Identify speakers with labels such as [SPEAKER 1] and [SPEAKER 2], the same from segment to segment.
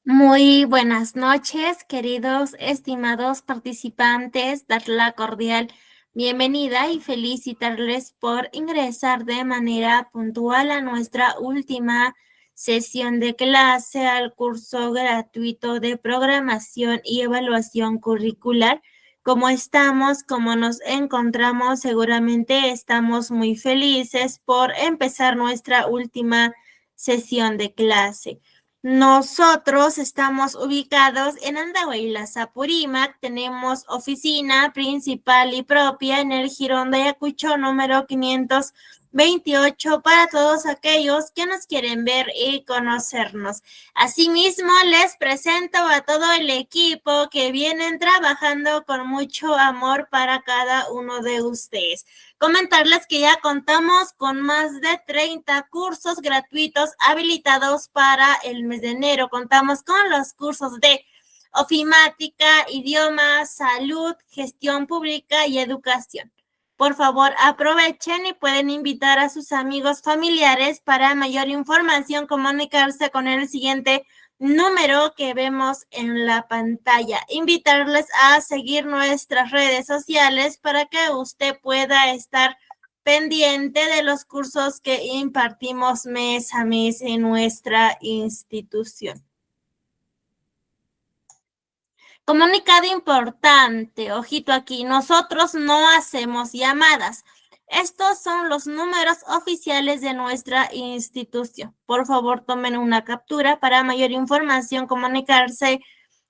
[SPEAKER 1] Muy buenas noches, queridos, estimados participantes. Dar la cordial bienvenida y felicitarles por ingresar de manera puntual a nuestra última sesión de clase al curso gratuito de programación y evaluación curricular. ¿Cómo estamos? ¿Cómo nos encontramos? Seguramente estamos muy felices por empezar nuestra última sesión de clase. Nosotros estamos ubicados en Andahuaylas, Apurímac. Tenemos oficina principal y propia en el Jirón de Ayacucho número 528 para todos aquellos que nos quieren ver y conocernos. Asimismo, les presento a todo el equipo que vienen trabajando con mucho amor para cada uno de ustedes. Comentarles que ya contamos con más de 30 cursos gratuitos habilitados para el mes de enero. Contamos con los cursos de ofimática, idiomas, salud, gestión pública y educación. Por favor, aprovechen y pueden invitar a sus amigos familiares. Para mayor información, comunicarse con el siguiente número que vemos en la pantalla. Invitarles a seguir nuestras redes sociales para que usted pueda estar pendiente de los cursos que impartimos mes a mes en nuestra institución. Comunicado importante, ojito aquí, nosotros no hacemos llamadas. Estos son los números oficiales de nuestra institución. Por favor, tomen una captura. Para mayor información, comunicarse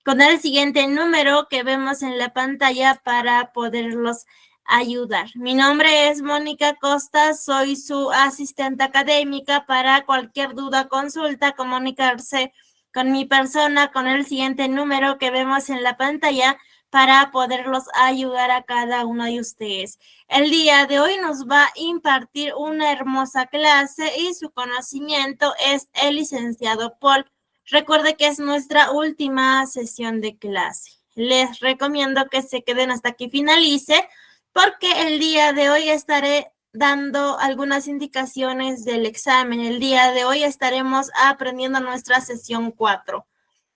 [SPEAKER 1] con el siguiente número que vemos en la pantalla para poderlos ayudar. Mi nombre es Mónica Costa, soy su asistente académica. Para cualquier duda, consulta, comunicarse con mi persona, con el siguiente número que vemos en la pantalla para poderlos ayudar a cada uno de ustedes. El día de hoy nos va a impartir una hermosa clase y su conocimiento es el licenciado Paul. Recuerde que es nuestra última sesión de clase. Les recomiendo que se queden hasta que finalice porque el día de hoy estaré dando algunas indicaciones del examen. El día de hoy estaremos aprendiendo nuestra sesión 4,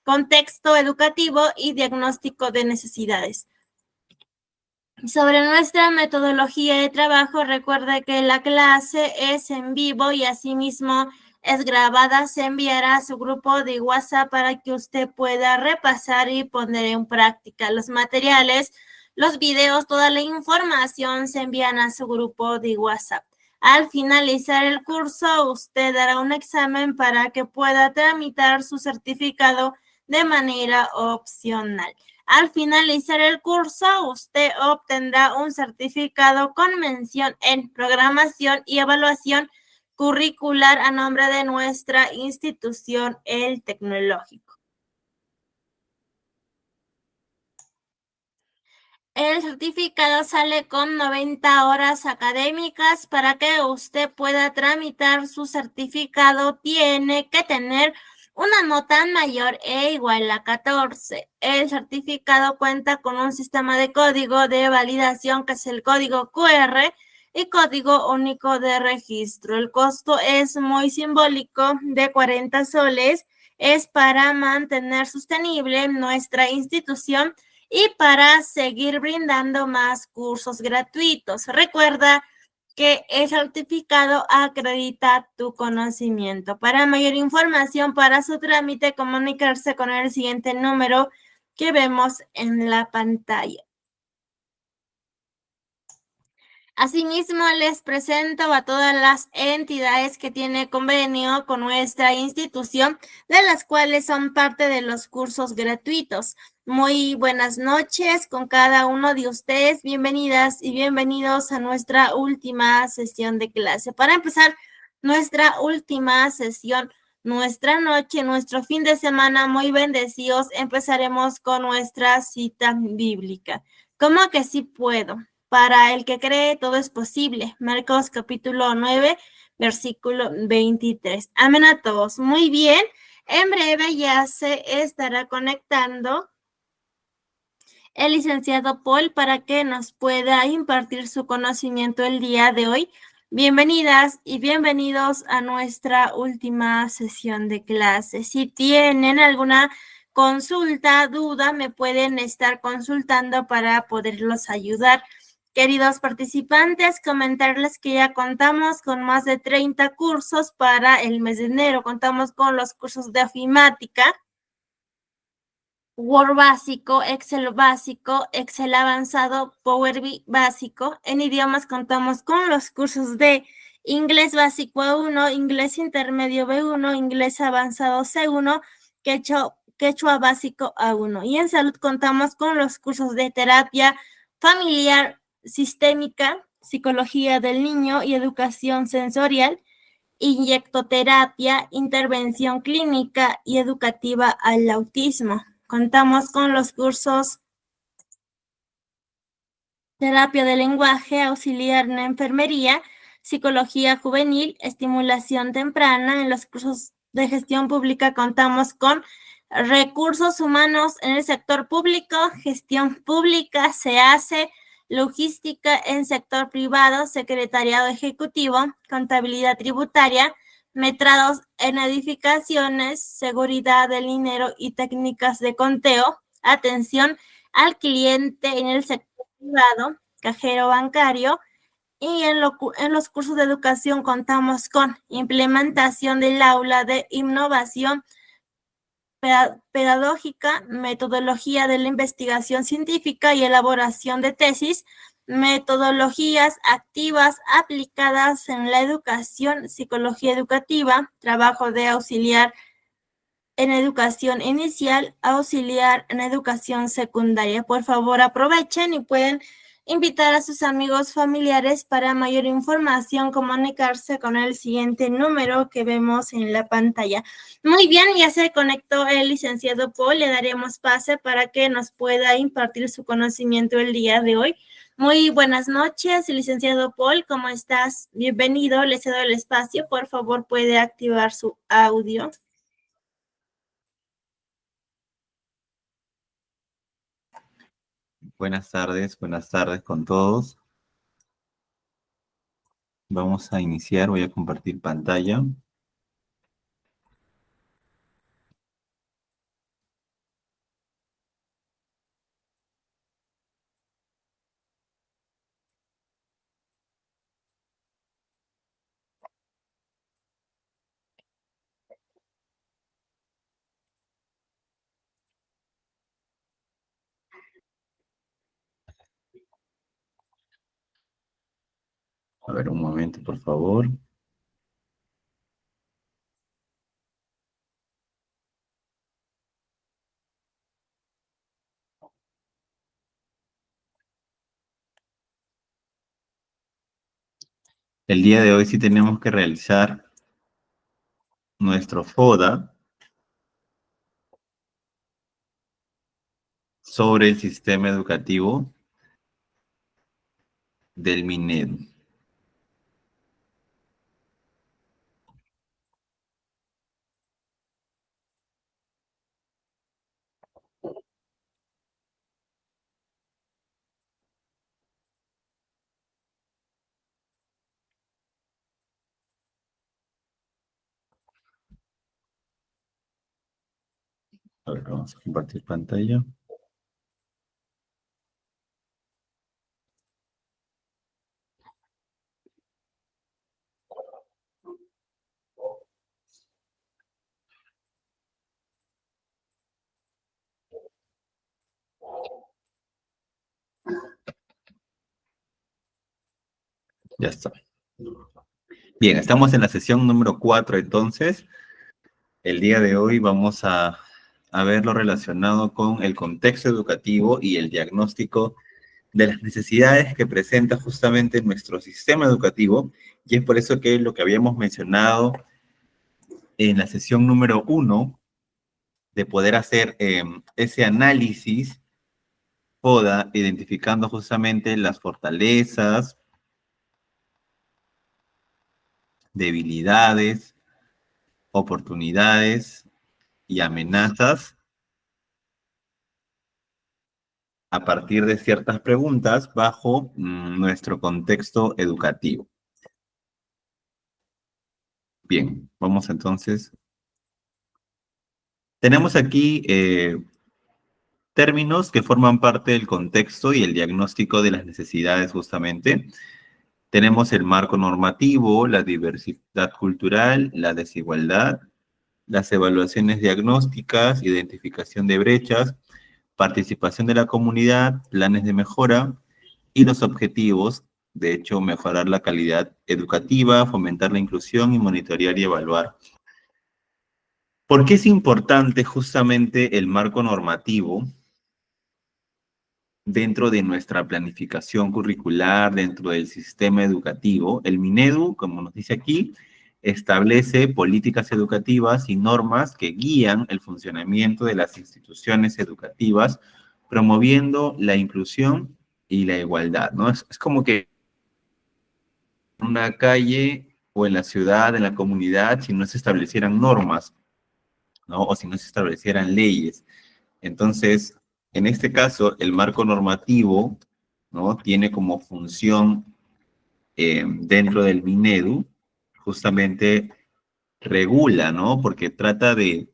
[SPEAKER 1] contexto educativo y diagnóstico de necesidades. Sobre nuestra metodología de trabajo, recuerda que la clase es en vivo y asimismo es grabada. Se enviará a su grupo de WhatsApp para que usted pueda repasar y poner en práctica los materiales. Los videos, toda la información se envían a su grupo de WhatsApp. Al finalizar el curso, usted dará un examen para que pueda tramitar su certificado de manera opcional. Al finalizar el curso, usted obtendrá un certificado con mención en programación y evaluación curricular a nombre de nuestra institución, el Tecnológico. El certificado sale con 90 horas académicas. Para que usted pueda tramitar su certificado, tiene que tener una nota mayor e igual a 14. El certificado cuenta con un sistema de código de validación que es el código QR y código único de registro. El costo es muy simbólico, de 40 soles. Es para mantener sostenible nuestra institución y para seguir brindando más cursos gratuitos. Recuerda que el certificado acredita tu conocimiento. Para mayor información, para su trámite, comunicarse con el siguiente número que vemos en la pantalla. Asimismo, les presento a todas las entidades que tienen convenio con nuestra institución, de las cuales son parte de los cursos gratuitos. Muy buenas noches con cada uno de ustedes. Bienvenidas y bienvenidos a nuestra última sesión de clase. Para empezar nuestra última sesión, nuestra noche, nuestro fin de semana muy bendecidos, empezaremos con nuestra cita bíblica. ¿Cómo que sí puedo? Para el que cree, todo es posible. Marcos capítulo 9, versículo 23. Amén a todos. Muy bien. En breve ya se estará conectando el licenciado Paul para que nos pueda impartir su conocimiento el día de hoy. Bienvenidas y bienvenidos a nuestra última sesión de clase. Si tienen alguna consulta, duda, me pueden estar consultando para poderlos ayudar. Queridos participantes, comentarles que ya contamos con más de 30 cursos para el mes de enero. Contamos con los cursos de ofimática, Word básico, Excel avanzado, Power BI básico. En idiomas contamos con los cursos de inglés básico A1, inglés intermedio B1, inglés avanzado C1, quechua básico A1. Y en salud contamos con los cursos de terapia familiar sistémica, psicología del niño y educación sensorial, inyectoterapia, intervención clínica y educativa al autismo. Contamos con los cursos terapia del lenguaje, auxiliar en enfermería, psicología juvenil, estimulación temprana. En los cursos de gestión pública contamos con recursos humanos en el sector público, gestión pública, se hace logística en sector privado, secretariado ejecutivo, contabilidad tributaria, metrados en edificaciones, seguridad del dinero y técnicas de conteo, atención al cliente en el sector privado, cajero bancario, y en los cursos de educación contamos con implementación del aula de innovación pedagógica, metodología de la investigación científica y elaboración de tesis, metodologías activas aplicadas en la educación, psicología educativa, trabajo de auxiliar en educación inicial, auxiliar en educación secundaria. Por favor, aprovechen y pueden invitar a sus amigos familiares. Para mayor información, comunicarse con el siguiente número que vemos en la pantalla. Muy bien, ya se conectó el licenciado Paul. Le daremos pase para que nos pueda impartir su conocimiento el día de hoy. Muy buenas noches, licenciado Paul, ¿cómo estás? Bienvenido, le cedo el espacio. Por favor, puede activar su audio.
[SPEAKER 2] Buenas tardes con todos. Vamos a iniciar, voy a compartir pantalla. A ver, un momento, por favor. El día de hoy sí tenemos que realizar nuestro FODA sobre el sistema educativo del Minedu. A ver, vamos a compartir pantalla. Ya está. Bien, estamos en la sesión número 4, entonces. El día de hoy vamos a ver lo relacionado con el contexto educativo y el diagnóstico de las necesidades que presenta justamente nuestro sistema educativo, y es por eso que lo que habíamos mencionado en la sesión número 1, de poder hacer ese análisis FODA, identificando justamente las fortalezas, debilidades, oportunidades y amenazas a partir de ciertas preguntas bajo nuestro contexto educativo. Bien, vamos entonces. Tenemos aquí términos que forman parte del contexto y el diagnóstico de las necesidades justamente. Tenemos el marco normativo, la diversidad cultural, la desigualdad, las evaluaciones diagnósticas, identificación de brechas, participación de la comunidad, planes de mejora y los objetivos, de hecho, mejorar la calidad educativa, fomentar la inclusión y monitorear y evaluar. ¿Por qué es importante justamente el marco normativo dentro de nuestra planificación curricular, dentro del sistema educativo? El Minedu, como nos dice aquí, establece políticas educativas y normas que guían el funcionamiento de las instituciones educativas, promoviendo la inclusión y la igualdad, ¿no? Es como que en una calle o en la ciudad, en la comunidad, si no se establecieran normas, ¿no? O si no se establecieran leyes. Entonces, en este caso, el marco normativo, ¿no? Tiene como función dentro del Minedu, justamente regula, ¿no? Porque trata de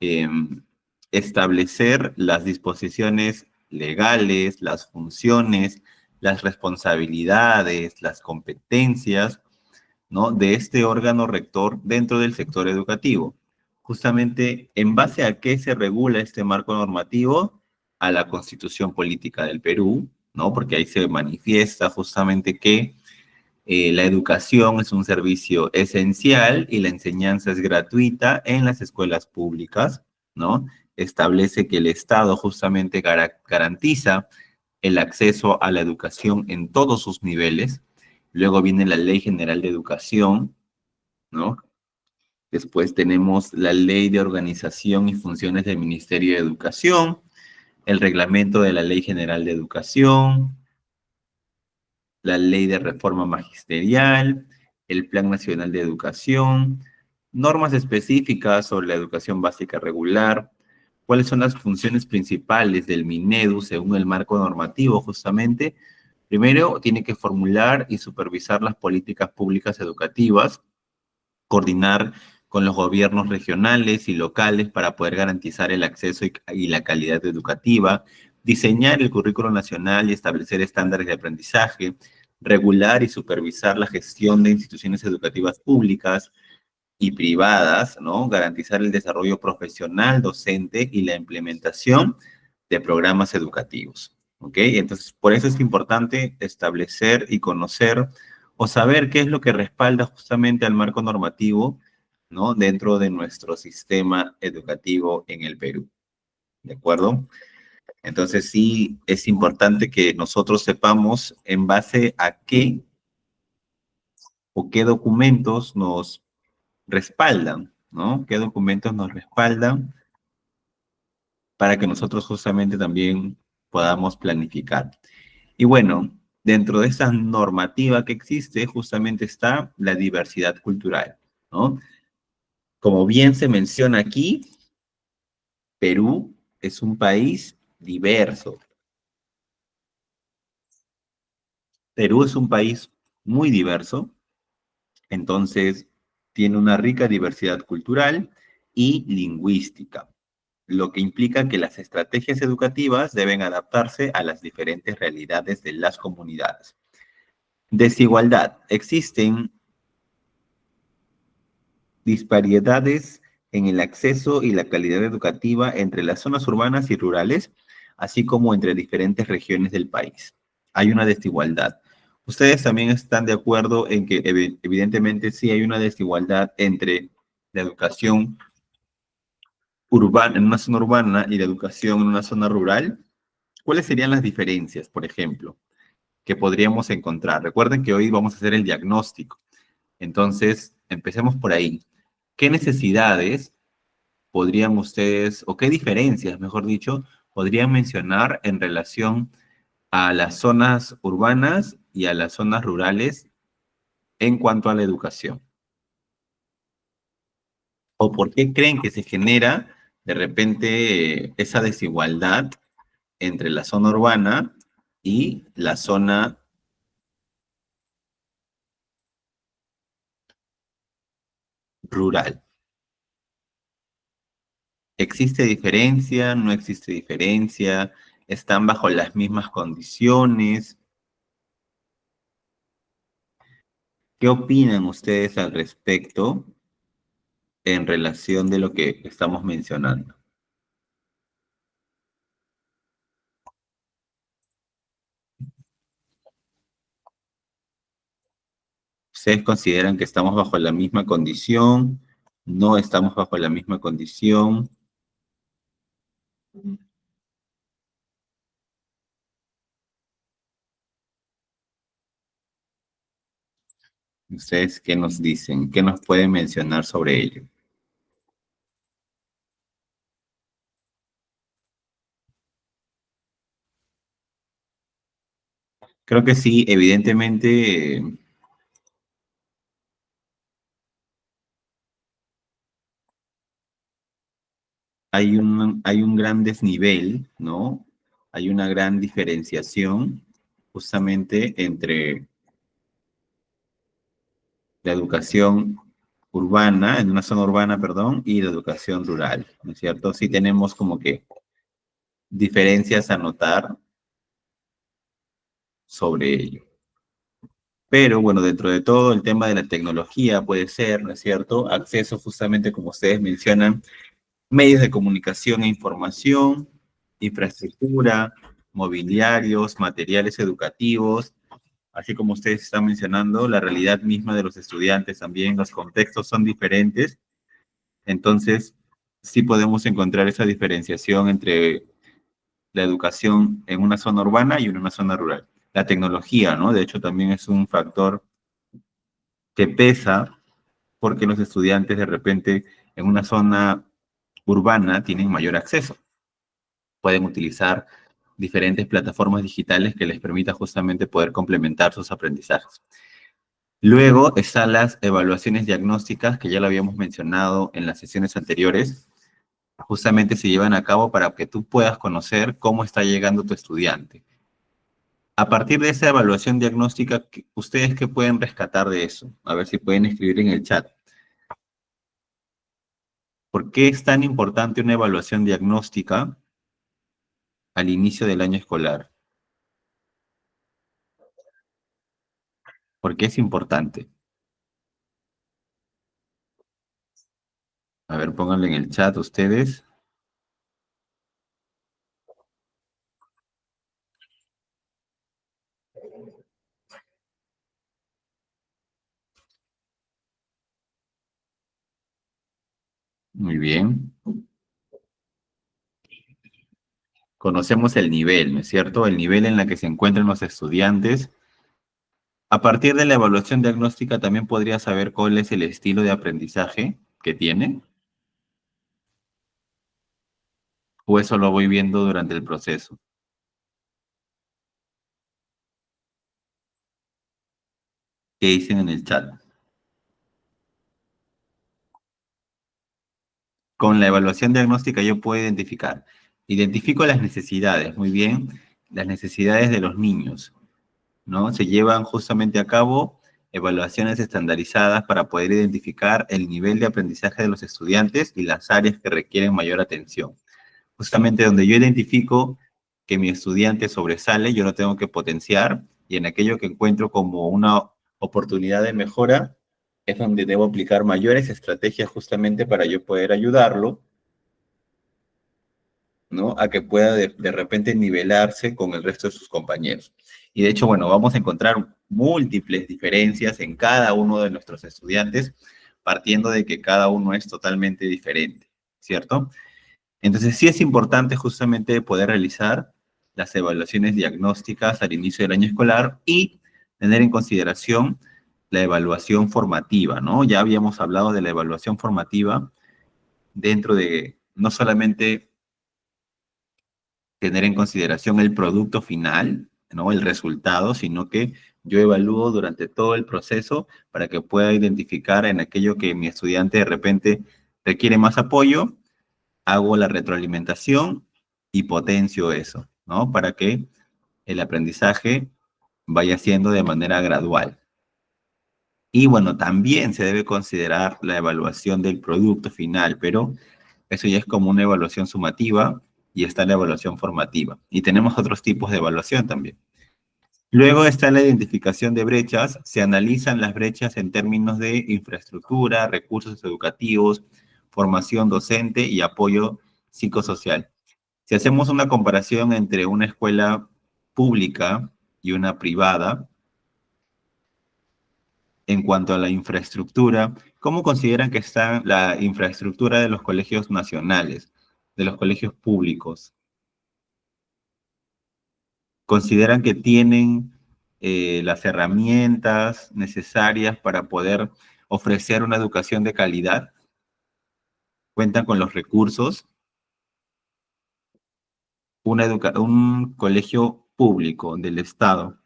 [SPEAKER 2] eh, establecer las disposiciones legales, las funciones, las responsabilidades, las competencias, ¿no? De este órgano rector dentro del sector educativo. Justamente, ¿en base a qué se regula este marco normativo? A la Constitución Política del Perú, ¿no? Porque ahí se manifiesta justamente que la educación es un servicio esencial y la enseñanza es gratuita en las escuelas públicas, ¿no? Establece que el Estado justamente garantiza el acceso a la educación en todos sus niveles. Luego viene la Ley General de Educación, ¿no? Después tenemos la Ley de Organización y Funciones del Ministerio de Educación, el reglamento de la Ley General de Educación, la Ley de Reforma Magisterial, el Plan Nacional de Educación, normas específicas sobre la educación básica regular, cuáles son las funciones principales del Minedu según el marco normativo justamente. Primero, tiene que formular y supervisar las políticas públicas educativas, coordinar con los gobiernos regionales y locales para poder garantizar el acceso y la calidad educativa, diseñar el currículo nacional y establecer estándares de aprendizaje, regular y supervisar la gestión de instituciones educativas públicas y privadas, ¿no? Garantizar el desarrollo profesional, docente y la implementación de programas educativos, ¿ok? Entonces, por eso es importante establecer y conocer o saber qué es lo que respalda justamente al marco normativo, ¿no? Dentro de nuestro sistema educativo en el Perú, ¿de acuerdo? Entonces, sí es importante que nosotros sepamos en base a qué o qué documentos nos respaldan, ¿no? ¿Qué documentos nos respaldan para que nosotros justamente también podamos planificar? Y bueno, dentro de esa normativa que existe, justamente está la diversidad cultural, ¿no? Como bien se menciona aquí, Perú es un país diverso. Perú es un país muy diverso, entonces tiene una rica diversidad cultural y lingüística, lo que implica que las estrategias educativas deben adaptarse a las diferentes realidades de las comunidades. Desigualdad. Existen disparidades en el acceso y la calidad educativa entre las zonas urbanas y rurales, así como entre diferentes regiones del país. Hay una desigualdad. ¿Ustedes también están de acuerdo en que evidentemente sí hay una desigualdad entre la educación urbana, en una zona urbana y la educación en una zona rural? ¿Cuáles serían las diferencias, por ejemplo, que podríamos encontrar? Recuerden que hoy vamos a hacer el diagnóstico. Entonces, empecemos por ahí. ¿Qué necesidades podrían ustedes, o qué diferencias, mejor dicho, podrían mencionar en relación a las zonas urbanas y a las zonas rurales en cuanto a la educación? ¿O por qué creen que se genera de repente esa desigualdad entre la zona urbana y la zona rural? rural. ¿Existe diferencia? ¿No existe diferencia? ¿Están bajo las mismas condiciones? ¿Qué opinan ustedes al respecto en relación de lo que estamos mencionando? ¿Ustedes consideran que estamos bajo la misma condición? ¿No estamos bajo la misma condición? ¿Ustedes qué nos dicen? ¿Qué nos pueden mencionar sobre ello? Creo que sí, evidentemente hay un gran desnivel, ¿no? Hay una gran diferenciación justamente entre la educación urbana, en una zona urbana, perdón, y la educación rural, ¿no es cierto? Sí tenemos como que diferencias a notar sobre ello. Pero bueno, dentro de todo el tema de la tecnología puede ser, ¿no es cierto? Acceso justamente, como ustedes mencionan, medios de comunicación e información, infraestructura, mobiliarios, materiales educativos, así como ustedes están mencionando, la realidad misma de los estudiantes también, los contextos son diferentes, entonces sí podemos encontrar esa diferenciación entre la educación en una zona urbana y en una zona rural. La tecnología, ¿no? De hecho, también es un factor que pesa porque los estudiantes de repente en una zona urbana tienen mayor acceso. Pueden utilizar diferentes plataformas digitales que les permita justamente poder complementar sus aprendizajes. Luego están las evaluaciones diagnósticas, que ya lo habíamos mencionado en las sesiones anteriores. Justamente se llevan a cabo para que tú puedas conocer cómo está llegando tu estudiante. A partir de esa evaluación diagnóstica, ¿ustedes qué pueden rescatar de eso? A ver si pueden escribir en el chat. ¿Por qué es tan importante una evaluación diagnóstica al inicio del año escolar? ¿Por qué es importante? A ver, pónganlo en el chat ustedes. Muy bien. Conocemos el nivel, ¿no es cierto? El nivel en el que se encuentran los estudiantes. A partir de la evaluación diagnóstica también podría saber cuál es el estilo de aprendizaje que tienen. ¿O eso lo voy viendo durante el proceso? ¿Qué dicen en el chat? Con la evaluación diagnóstica yo puedo identifico las necesidades, muy bien, las necesidades de los niños, ¿no? Se llevan justamente a cabo evaluaciones estandarizadas para poder identificar el nivel de aprendizaje de los estudiantes y las áreas que requieren mayor atención. Justamente donde yo identifico que mi estudiante sobresale, yo lo tengo que potenciar, y en aquello que encuentro como una oportunidad de mejora, es donde debo aplicar mayores estrategias justamente para yo poder ayudarlo, ¿no? A que pueda de repente nivelarse con el resto de sus compañeros. Y de hecho, bueno, vamos a encontrar múltiples diferencias en cada uno de nuestros estudiantes, partiendo de que cada uno es totalmente diferente, ¿cierto? Entonces sí es importante justamente poder realizar las evaluaciones diagnósticas al inicio del año escolar y tener en consideración la evaluación formativa, ¿no? Ya habíamos hablado de la evaluación formativa dentro de no solamente tener en consideración el producto final, ¿no? El resultado, sino que yo evalúo durante todo el proceso para que pueda identificar en aquello que mi estudiante de repente requiere más apoyo, hago la retroalimentación y potencio eso, ¿no? Para que el aprendizaje vaya siendo de manera gradual. Y bueno, también se debe considerar la evaluación del producto final, pero eso ya es como una evaluación sumativa y está la evaluación formativa. Y tenemos otros tipos de evaluación también. Luego está la identificación de brechas. Se analizan las brechas en términos de infraestructura, recursos educativos, formación docente y apoyo psicosocial. Si hacemos una comparación entre una escuela pública y una privada, en cuanto a la infraestructura, ¿cómo consideran que está la infraestructura de los colegios nacionales, de los colegios públicos? ¿Consideran que tienen las herramientas necesarias para poder ofrecer una educación de calidad? ¿Cuentan con los recursos? Un colegio público del Estado,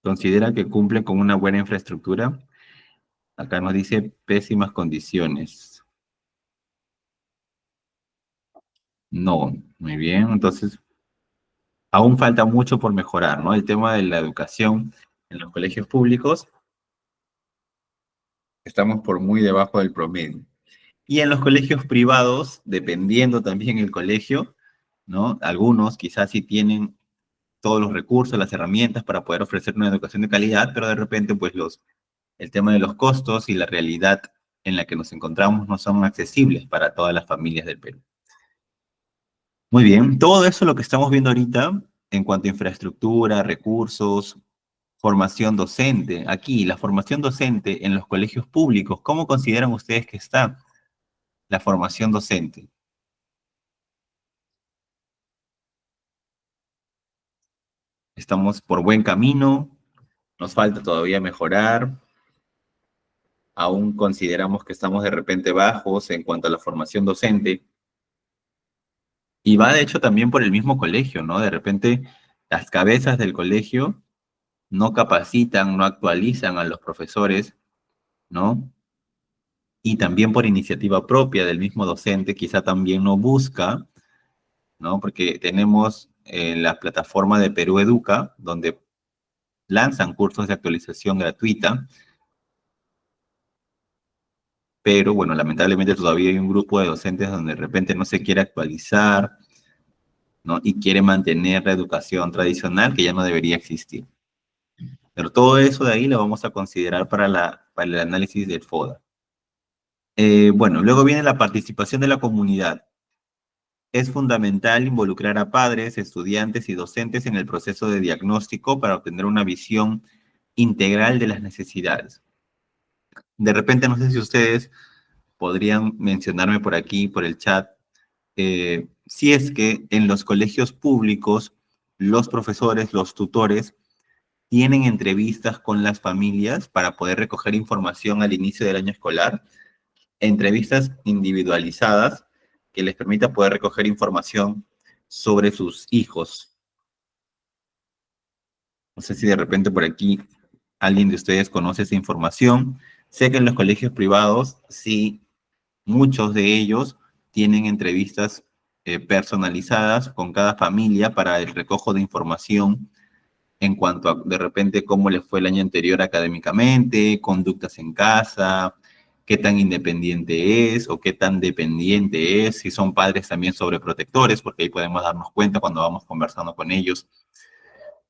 [SPEAKER 2] ¿considera que cumple con una buena infraestructura? Acá nos dice pésimas condiciones. No, muy bien. Entonces, aún falta mucho por mejorar, ¿no? El tema de la educación en los colegios públicos, estamos por muy debajo del promedio. Y en los colegios privados, dependiendo también el colegio, ¿no? Algunos quizás sí tienen todos los recursos, las herramientas para poder ofrecer una educación de calidad, pero de repente, pues el tema de los costos y la realidad en la que nos encontramos no son accesibles para todas las familias del Perú. Muy bien, todo eso lo que estamos viendo ahorita en cuanto a infraestructura, recursos, formación docente. Aquí, la formación docente en los colegios públicos, ¿cómo consideran ustedes que está la formación docente? ¿Estamos por buen camino? ¿Nos falta todavía mejorar? ¿Aún consideramos que estamos de repente bajos en cuanto a la formación docente? Y va de hecho también por el mismo colegio, ¿no? De repente las cabezas del colegio no capacitan, no actualizan a los profesores, ¿no? Y también por iniciativa propia del mismo docente, quizá también no busca, ¿no? Porque tenemos la plataforma de Perú Educa, donde lanzan cursos de actualización gratuita, pero bueno, lamentablemente todavía hay un grupo de docentes donde de repente no se quiere actualizar, ¿no? Y quiere mantener la educación tradicional que ya no debería existir. Pero todo eso de ahí lo vamos a considerar para el análisis del FODA. Bueno, luego viene la participación de la comunidad. Es fundamental involucrar a padres, estudiantes y docentes en el proceso de diagnóstico para obtener una visión integral de las necesidades. De repente, no sé si ustedes podrían mencionarme por aquí, por el chat, si es que en los colegios públicos, los profesores, los tutores, tienen entrevistas con las familias para poder recoger información al inicio del año escolar, entrevistas individualizadas que les permita poder recoger información sobre sus hijos. No sé si de repente por aquí alguien de ustedes conoce esa información. Sé que en los colegios privados, sí, muchos de ellos tienen entrevistas personalizadas con cada familia para el recojo de información en cuanto a, de repente, cómo les fue el año anterior académicamente, conductas en casa, qué tan independiente es o qué tan dependiente es, si son padres también sobreprotectores, porque ahí podemos darnos cuenta cuando vamos conversando con ellos.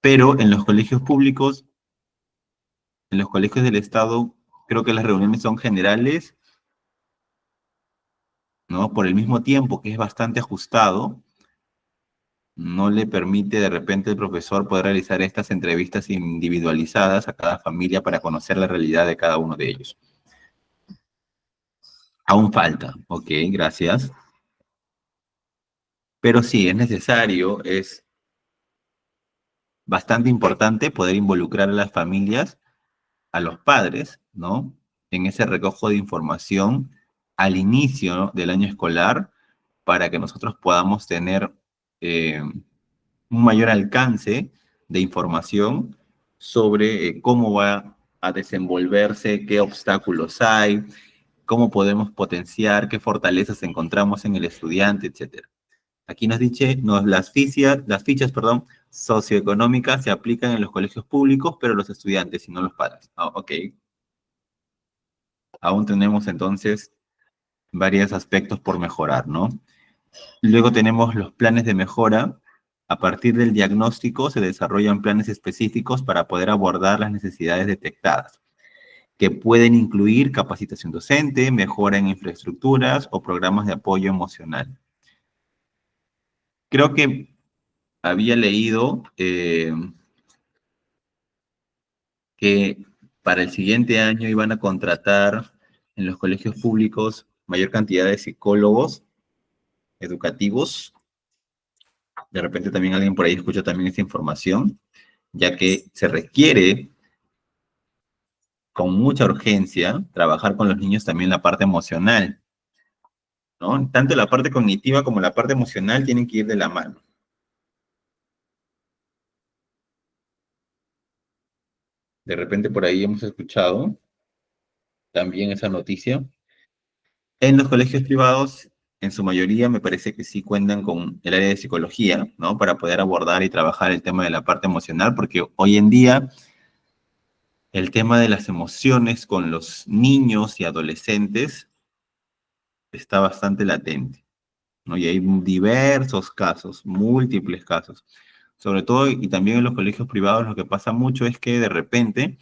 [SPEAKER 2] Pero en los colegios públicos, en los colegios del Estado, creo que las reuniones son generales, ¿no? Por el mismo tiempo que es bastante ajustado, no le permite de repente al profesor poder realizar estas entrevistas individualizadas a cada familia para conocer la realidad de cada uno de ellos. Aún falta, ok, gracias. Pero sí, es necesario, es bastante importante poder involucrar a las familias, a los padres, ¿no? En ese recojo de información al inicio, ¿no?, del año escolar para que nosotros podamos tener un mayor alcance de información sobre cómo va a desenvolverse, qué obstáculos hay, cómo podemos potenciar, qué fortalezas encontramos en el estudiante, etcétera. Aquí nos dice, las fichas, perdón, socioeconómicas se aplican en los colegios públicos, pero los estudiantes y no los padres. Ah, ok. Aún tenemos entonces varios aspectos por mejorar, ¿no? Luego tenemos los planes de mejora. A partir del diagnóstico se desarrollan planes específicos para poder abordar las necesidades detectadas, que pueden incluir capacitación docente, mejora en infraestructuras o programas de apoyo emocional. Creo que había leído que para el siguiente año iban a contratar en los colegios públicos mayor cantidad de psicólogos educativos. De repente también alguien por ahí escucha también esta información, ya que se requiere con mucha urgencia trabajar con los niños también la parte emocional, ¿no? Tanto la parte cognitiva como la parte emocional tienen que ir de la mano. De repente por ahí hemos escuchado también esa noticia. En los colegios privados, en su mayoría, me parece que sí cuentan con el área de psicología, ¿no? Para poder abordar y trabajar el tema de la parte emocional, porque hoy en día el tema de las emociones con los niños y adolescentes está bastante latente, ¿no? Y hay diversos casos, múltiples casos. Sobre todo, y también en los colegios privados, lo que pasa mucho es que de repente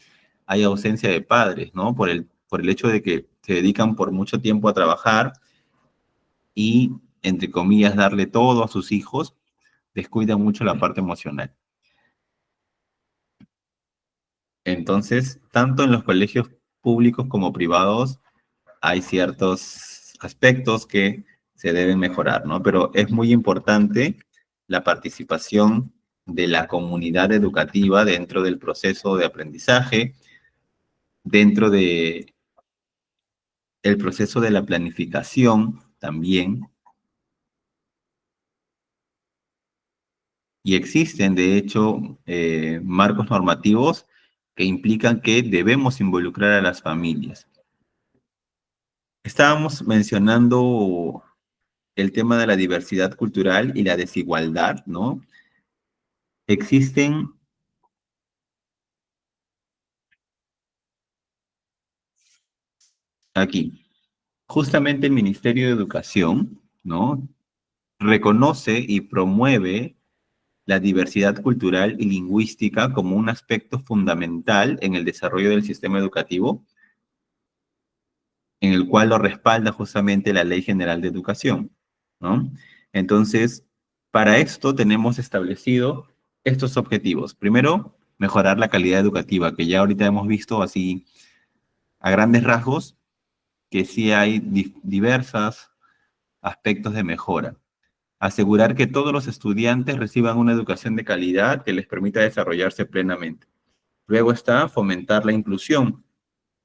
[SPEAKER 2] hay ausencia de padres, ¿no? Por el hecho de que se dedican por mucho tiempo a trabajar y, entre comillas, darle todo a sus hijos, descuidan mucho la parte emocional. Entonces, tanto en los colegios públicos como privados hay ciertos aspectos que se deben mejorar, ¿no? Pero es muy importante la participación de la comunidad educativa dentro del proceso de aprendizaje, dentro de el proceso de la planificación también. Y existen, de hecho, marcos normativos que implican que debemos involucrar a las familias. Estábamos mencionando el tema de la diversidad cultural y la desigualdad, ¿no? Existen aquí, justamente el Ministerio de Educación, ¿no? Reconoce y promueve la diversidad cultural y lingüística como un aspecto fundamental en el desarrollo del sistema educativo, en el cual lo respalda justamente la Ley General de Educación, ¿no? Entonces, para esto tenemos establecido estos objetivos. Primero, mejorar la calidad educativa, que ya ahorita hemos visto así a grandes rasgos, que sí hay diversos aspectos de mejora. Asegurar que todos los estudiantes reciban una educación de calidad que les permita desarrollarse plenamente. Luego está fomentar la inclusión,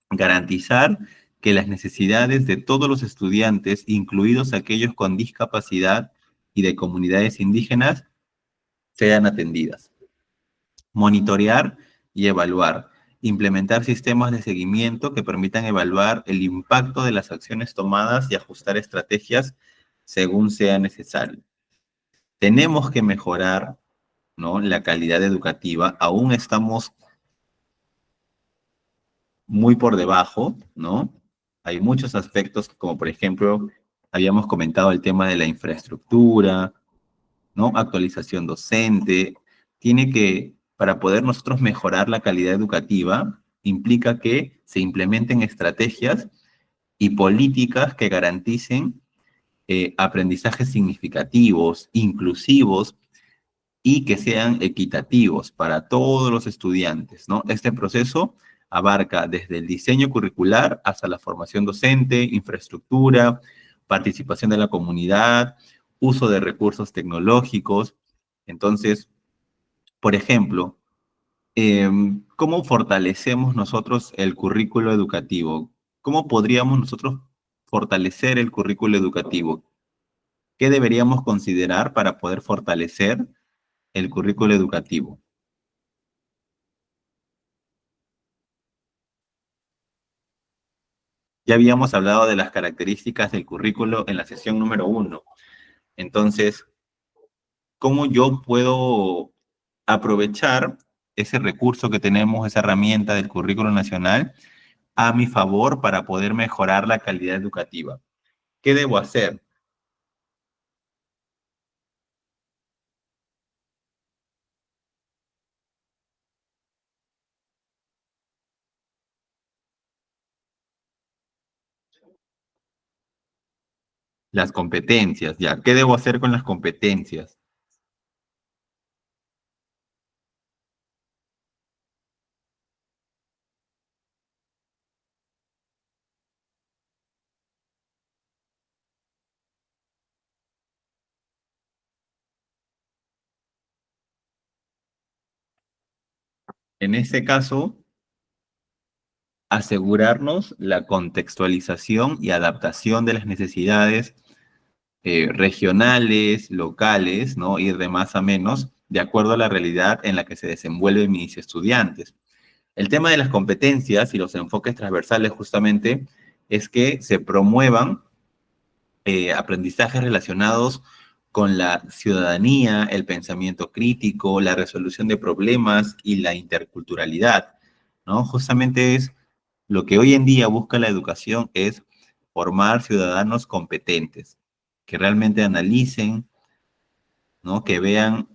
[SPEAKER 2] garantizar que las necesidades de todos los estudiantes, incluidos aquellos con discapacidad y de comunidades indígenas, sean atendidas. Monitorear y evaluar. Implementar sistemas de seguimiento que permitan evaluar el impacto de las acciones tomadas y ajustar estrategias según sea necesario. Tenemos que mejorar, ¿no?, la calidad educativa. Aún estamos muy por debajo, ¿no? Hay muchos aspectos, como por ejemplo, habíamos comentado el tema de la infraestructura, ¿no? Actualización docente. Para poder nosotros mejorar la calidad educativa, implica que se implementen estrategias y políticas que garanticen aprendizajes significativos, inclusivos y que sean equitativos para todos los estudiantes, ¿no? Este proceso abarca desde el diseño curricular hasta la formación docente, infraestructura, participación de la comunidad, uso de recursos tecnológicos. Entonces, por ejemplo, ¿cómo fortalecemos nosotros el currículo educativo? ¿Cómo podríamos nosotros fortalecer el currículo educativo? ¿Qué deberíamos considerar para poder fortalecer el currículo educativo? Ya habíamos hablado de las características del currículo en la sesión número 1. Entonces, cómo yo puedo aprovechar ese recurso que tenemos, esa herramienta del currículo nacional, a mi favor para poder mejorar la calidad educativa. ¿Qué debo hacer? Las competencias, ya. ¿Qué debo hacer con las competencias? En este caso, asegurarnos la contextualización y adaptación de las necesidades regionales, locales, ¿no? Ir de más a menos, de acuerdo a la realidad en la que se desenvuelven mis estudiantes. El tema de las competencias y los enfoques transversales justamente es que se promuevan aprendizajes relacionados con la ciudadanía, el pensamiento crítico, la resolución de problemas y la interculturalidad, ¿no? Justamente es lo que hoy en día busca la educación, es formar ciudadanos competentes, que realmente analicen, ¿no? Que vean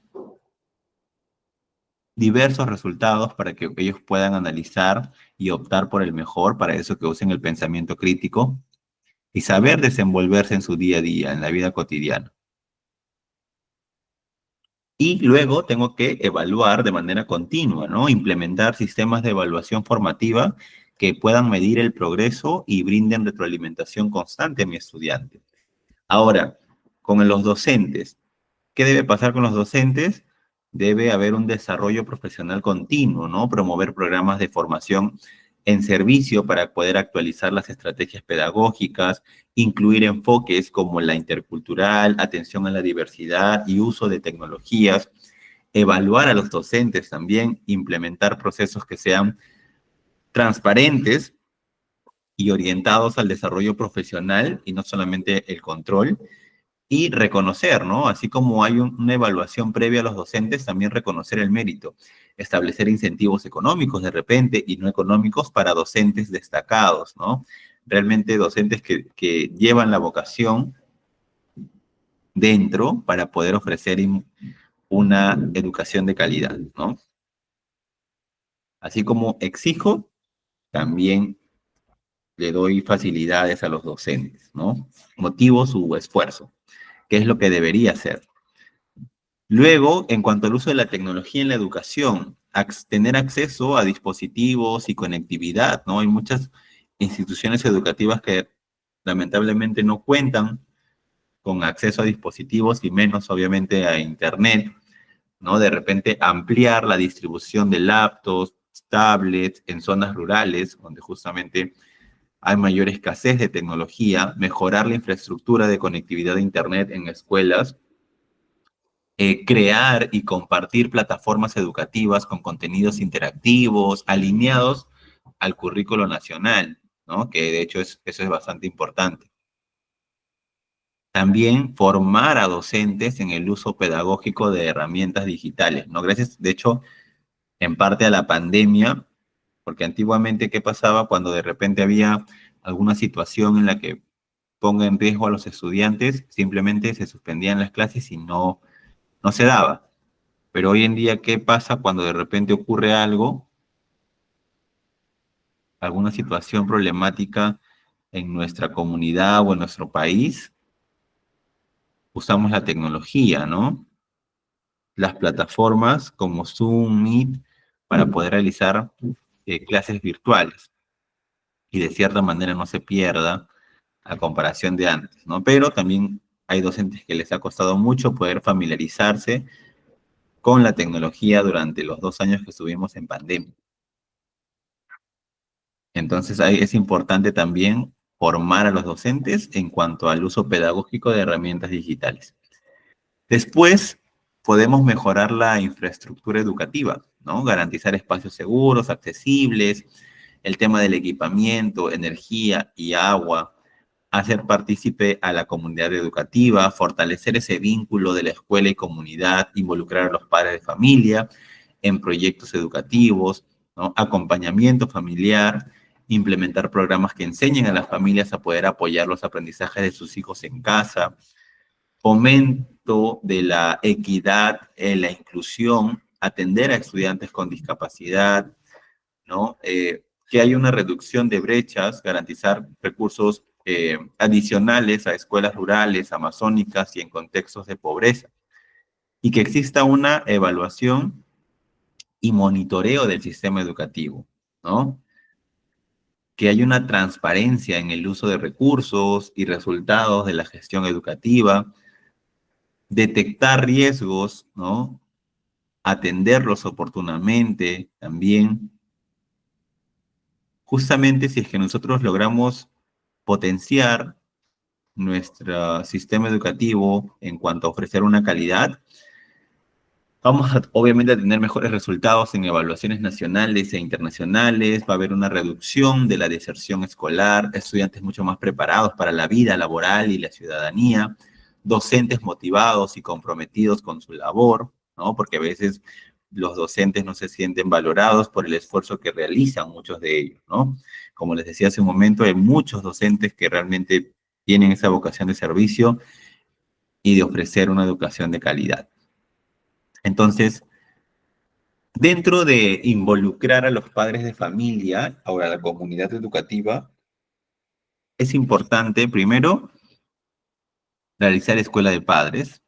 [SPEAKER 2] diversos resultados para que ellos puedan analizar y optar por el mejor, para eso que usen el pensamiento crítico y saber desenvolverse en su día a día, en la vida cotidiana. Y luego tengo que evaluar de manera continua, ¿no? Implementar sistemas de evaluación formativa que puedan medir el progreso y brinden retroalimentación constante a mi estudiante. Ahora, con los docentes, ¿qué debe pasar con los docentes? Debe haber un desarrollo profesional continuo, ¿no? Promover programas de formación en servicio para poder actualizar las estrategias pedagógicas, incluir enfoques como la intercultural, atención a la diversidad y uso de tecnologías, evaluar a los docentes también, implementar procesos que sean transparentes y orientados al desarrollo profesional y no solamente el control, y reconocer, ¿no? Así como hay una evaluación previa a los docentes, también reconocer el mérito, establecer incentivos económicos de repente y no económicos para docentes destacados, ¿no? Realmente docentes que llevan la vocación dentro para poder ofrecer una educación de calidad, ¿no? Así como exijo, también le doy facilidades a los docentes, ¿no? Motivo su esfuerzo, que es lo que debería hacer. Luego, en cuanto al uso de la tecnología en la educación, tener acceso a dispositivos y conectividad, ¿no? Hay muchas instituciones educativas que lamentablemente no cuentan con acceso a dispositivos y menos, obviamente, a Internet, ¿no? De repente ampliar la distribución de laptops, tablets en zonas rurales, donde justamente hay mayor escasez de tecnología, mejorar la infraestructura de conectividad de Internet en escuelas, crear y compartir plataformas educativas con contenidos interactivos, alineados al currículo nacional, ¿no? Que de hecho eso es bastante importante. También formar a docentes en el uso pedagógico de herramientas digitales, ¿no? Gracias, de hecho, en parte a la pandemia, porque antiguamente, ¿qué pasaba cuando de repente había alguna situación en la que ponga en riesgo a los estudiantes? Simplemente se suspendían las clases y no se daba. Pero hoy en día, ¿qué pasa cuando de repente ocurre algo, alguna situación problemática en nuestra comunidad o en nuestro país? Usamos la tecnología, ¿no? Las plataformas como Zoom, Meet, para poder realizar clases virtuales y de cierta manera no se pierda a comparación de antes, ¿no? Pero también hay docentes que les ha costado mucho poder familiarizarse con la tecnología durante los 2 años que estuvimos en pandemia. Entonces ahí es importante también formar a los docentes en cuanto al uso pedagógico de herramientas digitales. Después, podemos mejorar la infraestructura educativa, ¿no? Garantizar espacios seguros, accesibles, el tema del equipamiento, energía y agua, hacer partícipe a la comunidad educativa, fortalecer ese vínculo de la escuela y comunidad, involucrar a los padres de familia en proyectos educativos, ¿no? Acompañamiento familiar, implementar programas que enseñen a las familias a poder apoyar los aprendizajes de sus hijos en casa, fomento de la equidad, la inclusión, atender a estudiantes con discapacidad, ¿no? Que haya una reducción de brechas, garantizar recursos adicionales a escuelas rurales, amazónicas y en contextos de pobreza, y que exista una evaluación y monitoreo del sistema educativo, ¿no? Que haya una transparencia en el uso de recursos y resultados de la gestión educativa, detectar riesgos, ¿no? Atenderlos oportunamente también. Justamente si es que nosotros logramos potenciar nuestro sistema educativo en cuanto a ofrecer una calidad, vamos a, obviamente a tener mejores resultados en evaluaciones nacionales e internacionales, va a haber una reducción de la deserción escolar, estudiantes mucho más preparados para la vida laboral y la ciudadanía, docentes motivados y comprometidos con su labor, ¿no? Porque a veces los docentes no se sienten valorados por el esfuerzo que realizan muchos de ellos, ¿no? Como les decía hace un momento, hay muchos docentes que realmente tienen esa vocación de servicio y de ofrecer una educación de calidad. Entonces, dentro de involucrar a los padres de familia, ahora la comunidad educativa, es importante, primero, realizar escuela de padres,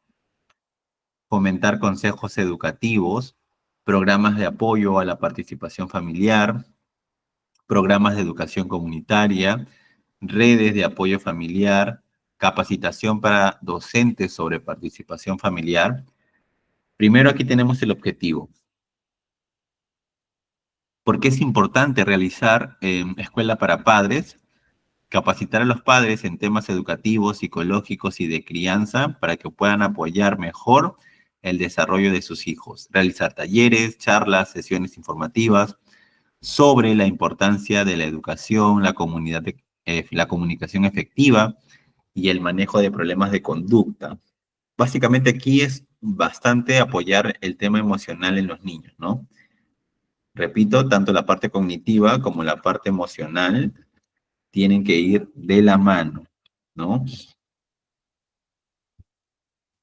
[SPEAKER 2] fomentar consejos educativos, programas de apoyo a la participación familiar, programas de educación comunitaria, redes de apoyo familiar, capacitación para docentes sobre participación familiar. Primero aquí tenemos el objetivo. ¿Por qué es importante realizar escuela para padres? Capacitar a los padres en temas educativos, psicológicos y de crianza para que puedan apoyar mejor el desarrollo de sus hijos. Realizar talleres, charlas, sesiones informativas sobre la importancia de la educación, la comunicación efectiva y el manejo de problemas de conducta. Básicamente aquí es bastante apoyar el tema emocional en los niños, ¿no? Repito, tanto la parte cognitiva como la parte emocional tienen que ir de la mano, ¿no?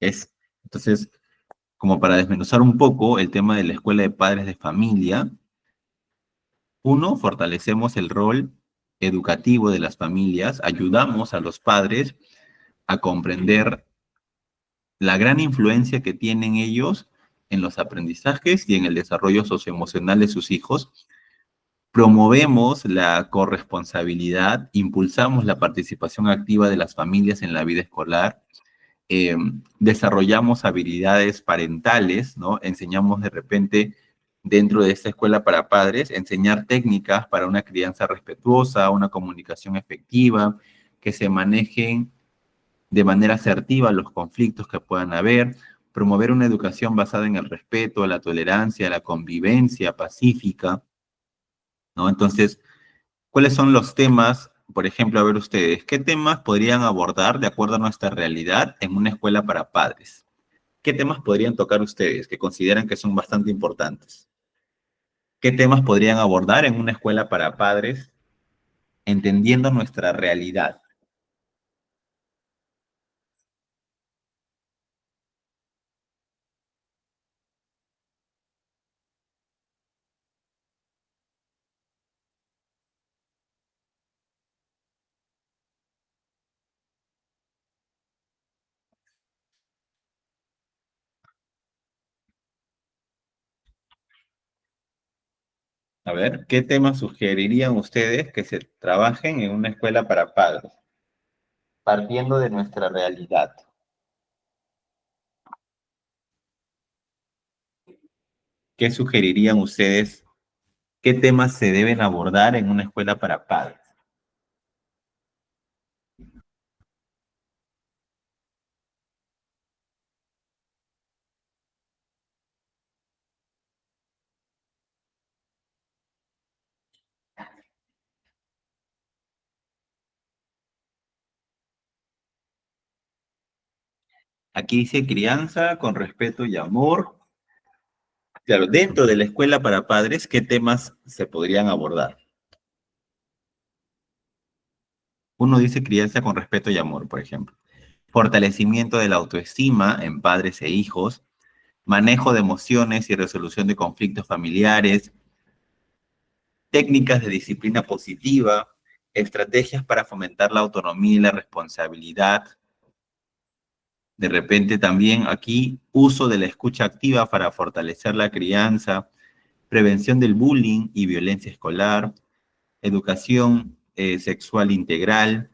[SPEAKER 2] Entonces, como para desmenuzar un poco el tema de la escuela de padres de familia, uno, fortalecemos el rol educativo de las familias, ayudamos a los padres a comprender la gran influencia que tienen ellos en los aprendizajes y en el desarrollo socioemocional de sus hijos. Promovemos la corresponsabilidad, impulsamos la participación activa de las familias en la vida escolar, desarrollamos habilidades parentales, ¿no? Enseñamos de repente dentro de esta escuela para padres, enseñar técnicas para una crianza respetuosa, una comunicación efectiva, que se manejen de manera asertiva los conflictos que puedan haber, promover una educación basada en el respeto, la tolerancia, la convivencia pacífica, ¿no? Entonces, ¿cuáles son los temas, por ejemplo, a ver ustedes, qué temas podrían abordar de acuerdo a nuestra realidad en una escuela para padres? ¿Qué temas podrían tocar ustedes que consideran que son bastante importantes? ¿Qué temas podrían abordar en una escuela para padres entendiendo nuestra realidad? A ver, ¿qué temas sugerirían ustedes que se trabajen en una escuela para padres, partiendo de nuestra realidad? ¿Qué sugerirían ustedes? ¿Qué temas se deben abordar en una escuela para padres? Aquí dice crianza con respeto y amor. Claro, dentro de la escuela para padres, ¿qué temas se podrían abordar? Uno dice crianza con respeto y amor, por ejemplo. Fortalecimiento de la autoestima en padres e hijos, manejo de emociones y resolución de conflictos familiares, técnicas de disciplina positiva, estrategias para fomentar la autonomía y la responsabilidad. De repente también aquí uso de la escucha activa para fortalecer la crianza, prevención del bullying y violencia escolar, educación sexual integral,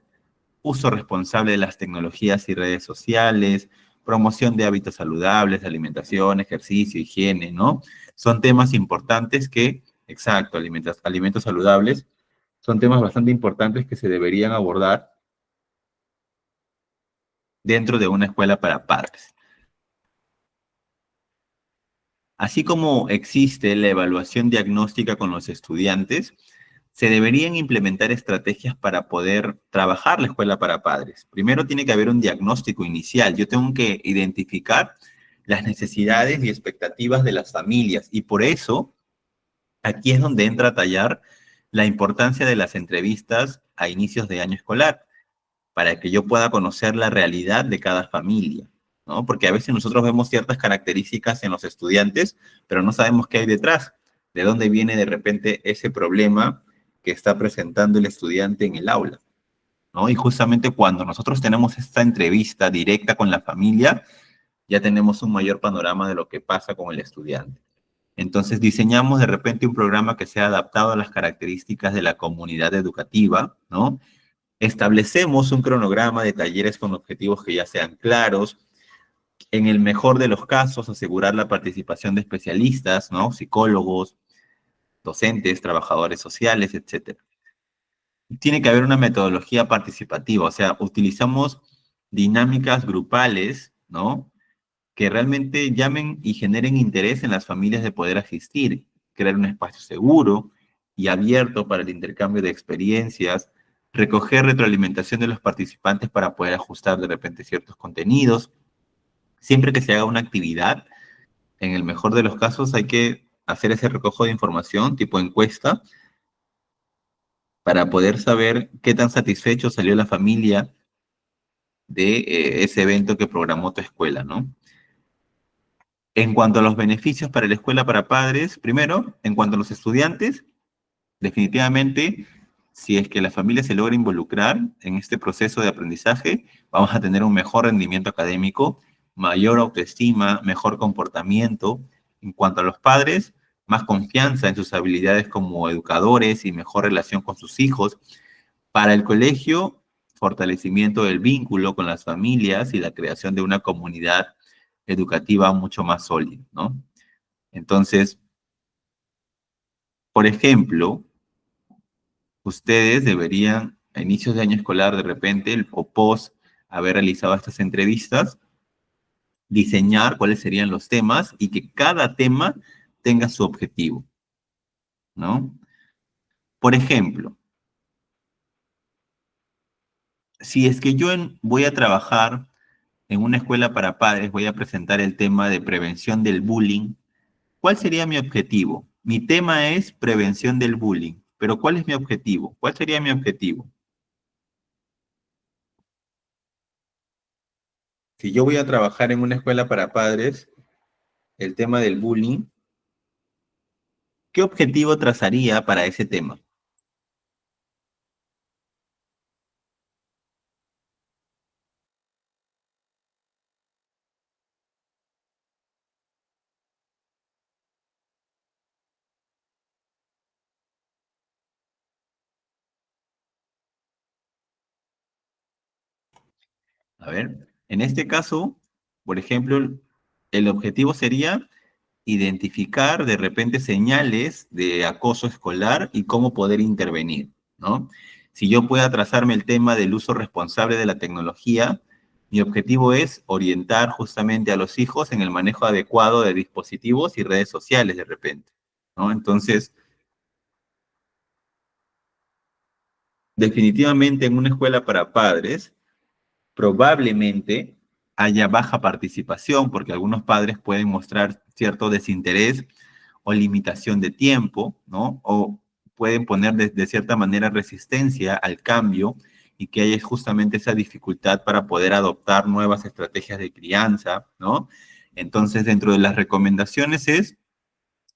[SPEAKER 2] uso responsable de las tecnologías y redes sociales, promoción de hábitos saludables, alimentación, ejercicio, higiene, ¿no? Son temas importantes que, exacto, alimentos saludables, son temas bastante importantes que se deberían abordar dentro de una escuela para padres. Así como existe la evaluación diagnóstica con los estudiantes, se deberían implementar estrategias para poder trabajar la escuela para padres. Primero tiene que haber un diagnóstico inicial. Yo tengo que identificar las necesidades y expectativas de las familias y por eso aquí es donde entra a tallar la importancia de las entrevistas a inicios de año escolar, para que yo pueda conocer la realidad de cada familia, ¿no? Porque a veces nosotros vemos ciertas características en los estudiantes, pero no sabemos qué hay detrás, de dónde viene de repente ese problema que está presentando el estudiante en el aula, ¿no? Y justamente cuando nosotros tenemos esta entrevista directa con la familia, ya tenemos un mayor panorama de lo que pasa con el estudiante. Entonces diseñamos de repente un programa que sea adaptado a las características de la comunidad educativa, ¿no? Establecemos un cronograma de talleres con objetivos que ya sean claros. En el mejor de los casos, asegurar la participación de especialistas, ¿no? Psicólogos, docentes, trabajadores sociales, etc. Tiene que haber una metodología participativa, o sea, utilizamos dinámicas grupales, ¿no? Que realmente llamen y generen interés en las familias de poder asistir, crear un espacio seguro y abierto para el intercambio de experiencias, recoger retroalimentación de los participantes para poder ajustar de repente ciertos contenidos. Siempre que se haga una actividad, en el mejor de los casos hay que hacer ese recojo de información tipo encuesta para poder saber qué tan satisfecho salió la familia de ese evento que programó tu escuela, ¿no? En cuanto a los beneficios para la escuela para padres, primero, en cuanto a los estudiantes, definitivamente, si es que la familia se logra involucrar en este proceso de aprendizaje, vamos a tener un mejor rendimiento académico, mayor autoestima, mejor comportamiento. En cuanto a los padres, más confianza en sus habilidades como educadores y mejor relación con sus hijos. Para el colegio, fortalecimiento del vínculo con las familias y la creación de una comunidad educativa mucho más sólida, ¿no? Entonces, por ejemplo, ustedes deberían, a inicios de año escolar, de repente, o post haber realizado estas entrevistas, diseñar cuáles serían los temas y que cada tema tenga su objetivo, ¿no? Por ejemplo, si es que voy a trabajar en una escuela para padres, voy a presentar el tema de prevención del bullying. ¿Cuál sería mi objetivo? Mi tema es prevención del bullying, pero ¿cuál es mi objetivo? ¿Cuál sería mi objetivo? Si yo voy a trabajar en una escuela para padres, el tema del bullying, ¿qué objetivo trazaría para ese tema? A ver, en este caso, por ejemplo, el objetivo sería identificar de repente señales de acoso escolar y cómo poder intervenir, ¿no? Si yo pueda trazarme el tema del uso responsable de la tecnología, mi objetivo es orientar justamente a los hijos en el manejo adecuado de dispositivos y redes sociales de repente, ¿no? Entonces, definitivamente en una escuela para padres, probablemente haya baja participación, porque algunos padres pueden mostrar cierto desinterés o limitación de tiempo, ¿no? O pueden poner de cierta manera resistencia al cambio y que haya justamente esa dificultad para poder adoptar nuevas estrategias de crianza, ¿no? Entonces, dentro de las recomendaciones es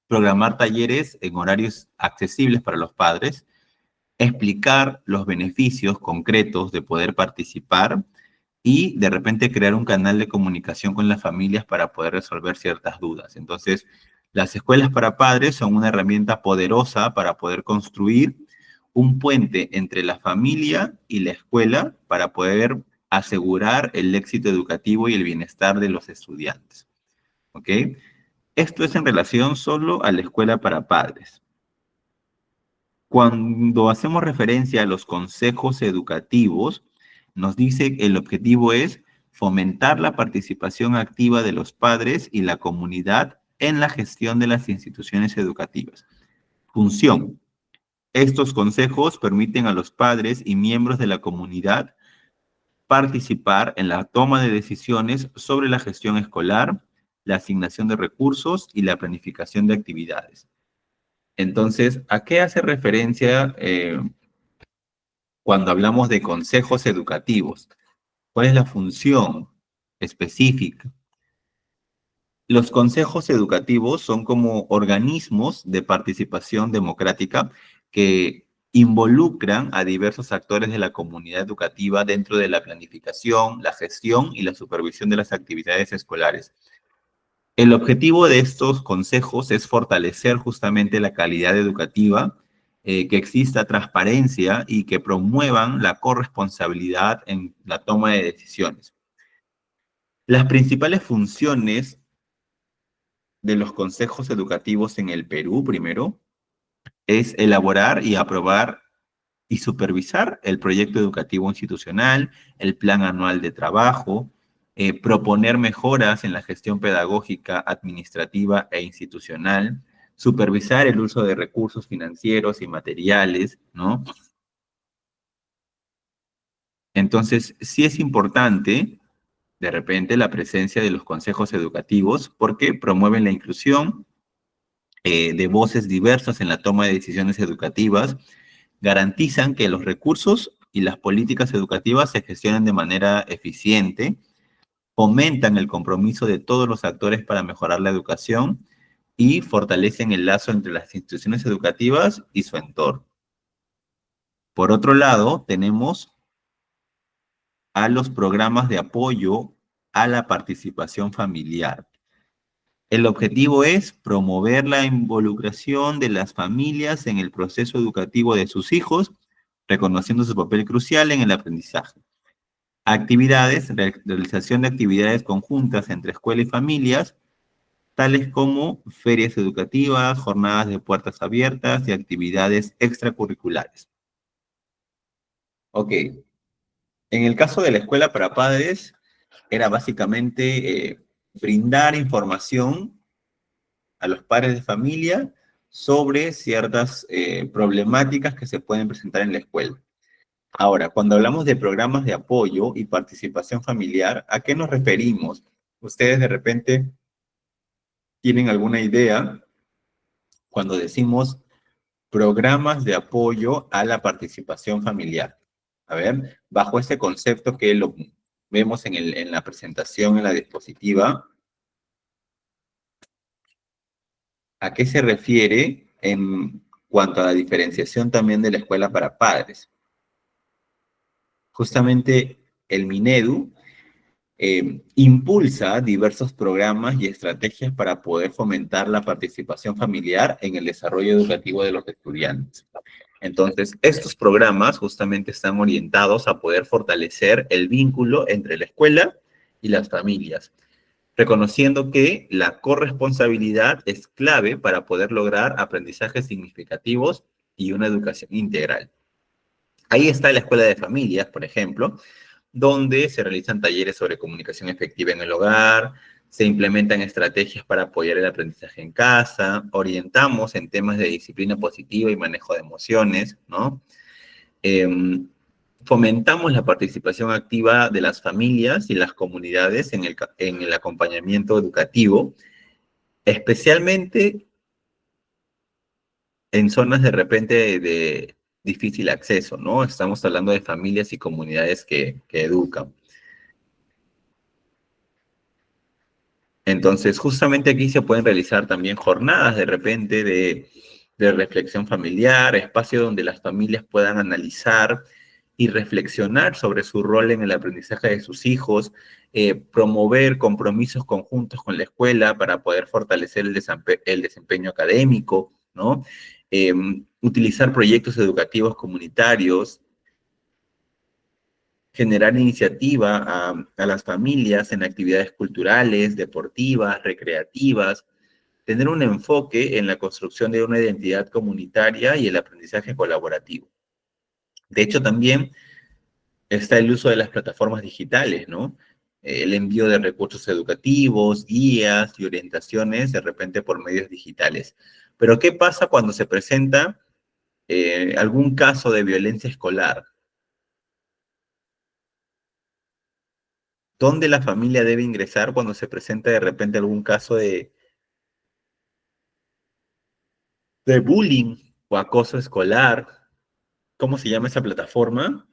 [SPEAKER 2] programar talleres en horarios accesibles para los padres, explicar los beneficios concretos de poder participar y de repente crear un canal de comunicación con las familias para poder resolver ciertas dudas. Entonces, las escuelas para padres son una herramienta poderosa para poder construir un puente entre la familia y la escuela para poder asegurar el éxito educativo y el bienestar de los estudiantes. ¿Ok? Esto es en relación solo a la escuela para padres. Cuando hacemos referencia a los consejos educativos, nos dice que el objetivo es fomentar la participación activa de los padres y la comunidad en la gestión de las instituciones educativas. Función. Estos consejos permiten a los padres y miembros de la comunidad participar en la toma de decisiones sobre la gestión escolar, la asignación de recursos y la planificación de actividades. Entonces, ¿a qué hace referencia cuando hablamos de consejos educativos? ¿Cuál es la función específica? Los consejos educativos son como organismos de participación democrática que involucran a diversos actores de la comunidad educativa dentro de la planificación, la gestión y la supervisión de las actividades escolares. El objetivo de estos consejos es fortalecer justamente la calidad educativa, que exista transparencia y que promuevan la corresponsabilidad en la toma de decisiones. Las principales funciones de los consejos educativos en el Perú, primero, es elaborar y aprobar y supervisar el proyecto educativo institucional, el plan anual de trabajo, proponer mejoras en la gestión pedagógica, administrativa e institucional, supervisar el uso de recursos financieros y materiales, ¿no? Entonces, sí es importante, de repente, la presencia de los consejos educativos porque promueven la inclusión de voces diversas en la toma de decisiones educativas, garantizan que los recursos y las políticas educativas se gestionen de manera eficiente, fomentan el compromiso de todos los actores para mejorar la educación y fortalecen el lazo entre las instituciones educativas y su entorno. Por otro lado, tenemos a los programas de apoyo a la participación familiar. El objetivo es promover la involucración de las familias en el proceso educativo de sus hijos, reconociendo su papel crucial en el aprendizaje. Actividades, realización de actividades conjuntas entre escuela y familias, tales como ferias educativas, jornadas de puertas abiertas y actividades extracurriculares. Ok, en el caso de la escuela para padres, era básicamente brindar información a los padres de familia sobre ciertas problemáticas que se pueden presentar en la escuela. Ahora, cuando hablamos de programas de apoyo y participación familiar, ¿a qué nos referimos? Ustedes de repente tienen alguna idea cuando decimos programas de apoyo a la participación familiar. A ver, bajo ese concepto que lo vemos en la presentación, en la diapositiva, ¿a qué se refiere en cuanto a la diferenciación también de la escuela para padres? Justamente el Minedu impulsa diversos programas y estrategias para poder fomentar la participación familiar en el desarrollo educativo de los estudiantes. Entonces, estos programas justamente están orientados a poder fortalecer el vínculo entre la escuela y las familias, reconociendo que la corresponsabilidad es clave para poder lograr aprendizajes significativos y una educación integral. Ahí está la escuela de familias, por ejemplo, donde se realizan talleres sobre comunicación efectiva en el hogar, se implementan estrategias para apoyar el aprendizaje en casa, orientamos en temas de disciplina positiva y manejo de emociones, ¿no? fomentamos la participación activa de las familias y las comunidades en el acompañamiento educativo, especialmente en zonas de repente de difícil acceso, ¿no? Estamos hablando de familias y comunidades que educan. Entonces, justamente aquí se pueden realizar también jornadas de repente de reflexión familiar, espacio donde las familias puedan analizar y reflexionar sobre su rol en el aprendizaje de sus hijos, promover compromisos conjuntos con la escuela para poder fortalecer el desempeño académico, ¿no? Utilizar proyectos educativos comunitarios, generar iniciativa a las familias en actividades culturales, deportivas, recreativas, tener un enfoque en la construcción de una identidad comunitaria y el aprendizaje colaborativo. De hecho, también está el uso de las plataformas digitales, ¿no? El envío de recursos educativos, guías y orientaciones de repente por medios digitales. Pero ¿qué pasa cuando se presenta algún caso de violencia escolar? ¿Dónde la familia debe ingresar cuando se presenta de repente algún caso de bullying o acoso escolar? ¿Cómo se llama esa plataforma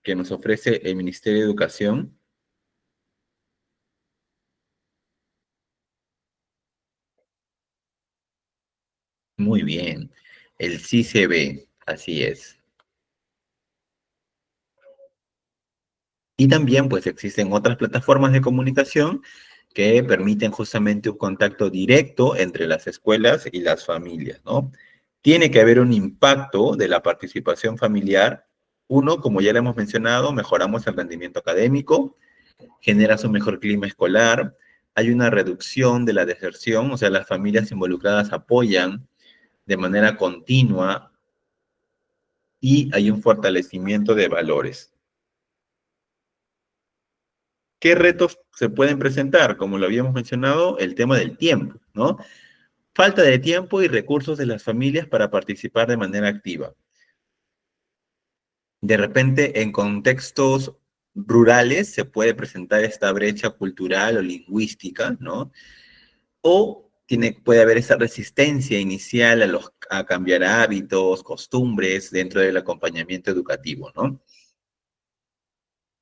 [SPEAKER 2] que nos ofrece el Ministerio de Educación? Muy bien, el CICB, así es. Y también pues existen otras plataformas de comunicación que permiten justamente un contacto directo entre las escuelas y las familias, ¿no? Tiene que haber un impacto de la participación familiar. Uno, como ya le hemos mencionado, mejoramos el rendimiento académico, generas un mejor clima escolar, hay una reducción de la deserción, o sea, las familias involucradas apoyan de manera continua y hay un fortalecimiento de valores. ¿Qué retos se pueden presentar? Como lo habíamos mencionado, el tema del tiempo, ¿no? Falta de tiempo y recursos de las familias para participar de manera activa. De repente, en contextos rurales se puede presentar esta brecha cultural o lingüística, ¿no? O puede haber esa resistencia inicial a cambiar hábitos, costumbres dentro del acompañamiento educativo, ¿no?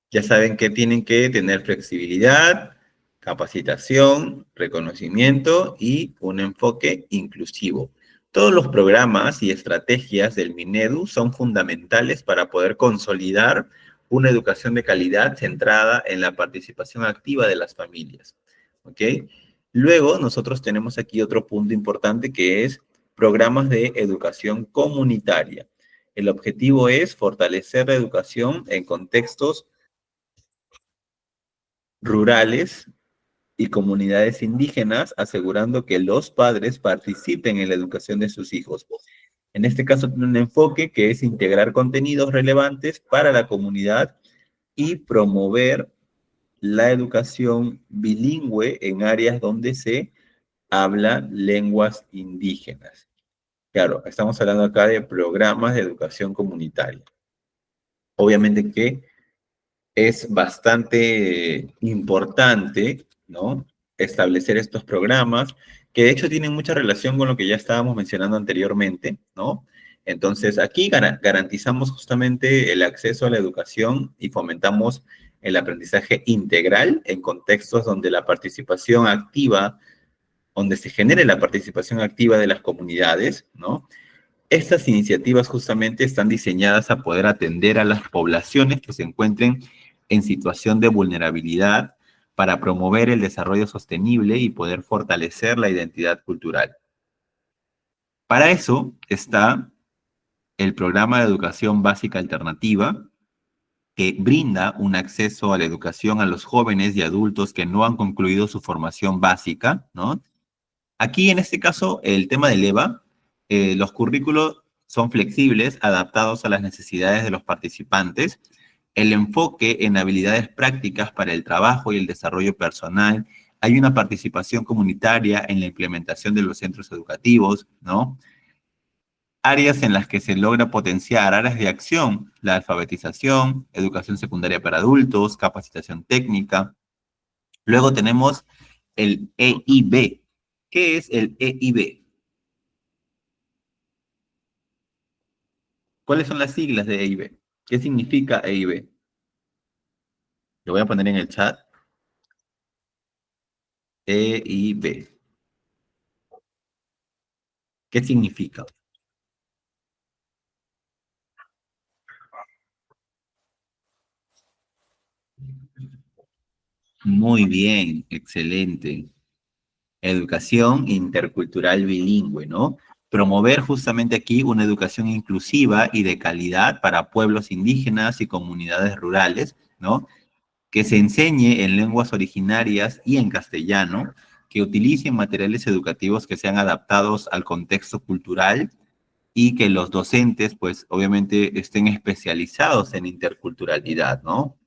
[SPEAKER 2] Ya saben que tienen que tener flexibilidad, capacitación, reconocimiento y un enfoque inclusivo. Todos los programas y estrategias del Minedu son fundamentales para poder consolidar una educación de calidad centrada en la participación activa de las familias. ¿Ok? Luego, nosotros tenemos aquí otro punto importante que es programas de educación comunitaria. El objetivo es fortalecer la educación en contextos rurales y comunidades indígenas, asegurando que los padres participen en la educación de sus hijos. En este caso tiene un enfoque que es integrar contenidos relevantes para la comunidad y promover la educación bilingüe en áreas donde se hablan lenguas indígenas. Claro, estamos hablando acá de programas de educación comunitaria. Obviamente que es bastante importante, ¿no? Establecer estos programas, que de hecho tienen mucha relación con lo que ya estábamos mencionando anteriormente, ¿no? Entonces, aquí garantizamos justamente el acceso a la educación y fomentamos el aprendizaje integral en contextos donde la participación activa, donde se genere la participación activa de las comunidades, ¿no? Estas iniciativas justamente están diseñadas a poder atender a las poblaciones que se encuentren en situación de vulnerabilidad para promover el desarrollo sostenible y poder fortalecer la identidad cultural. Para eso está el programa de educación básica alternativa, que brinda un acceso a la educación a los jóvenes y adultos que no han concluido su formación básica, ¿no? Aquí, en este caso, el tema del EVA, los currículos son flexibles, adaptados a las necesidades de los participantes. El enfoque en habilidades prácticas para el trabajo y el desarrollo personal. Hay una participación comunitaria en la implementación de los centros educativos, ¿no? áreas en las que se logra potenciar áreas de acción, la alfabetización, educación secundaria para adultos, capacitación técnica. Luego tenemos el EIB. ¿Qué es el EIB? ¿Cuáles son las siglas de EIB? ¿Qué significa EIB? Lo voy a poner en el chat. EIB. ¿Qué significa? Muy bien, excelente. Educación intercultural bilingüe, ¿no? Promover justamente aquí una educación inclusiva y de calidad para pueblos indígenas y comunidades rurales, ¿no? Que se enseñe en lenguas originarias y en castellano, que utilicen materiales educativos que sean adaptados al contexto cultural y que los docentes, pues obviamente estén especializados en interculturalidad, ¿no?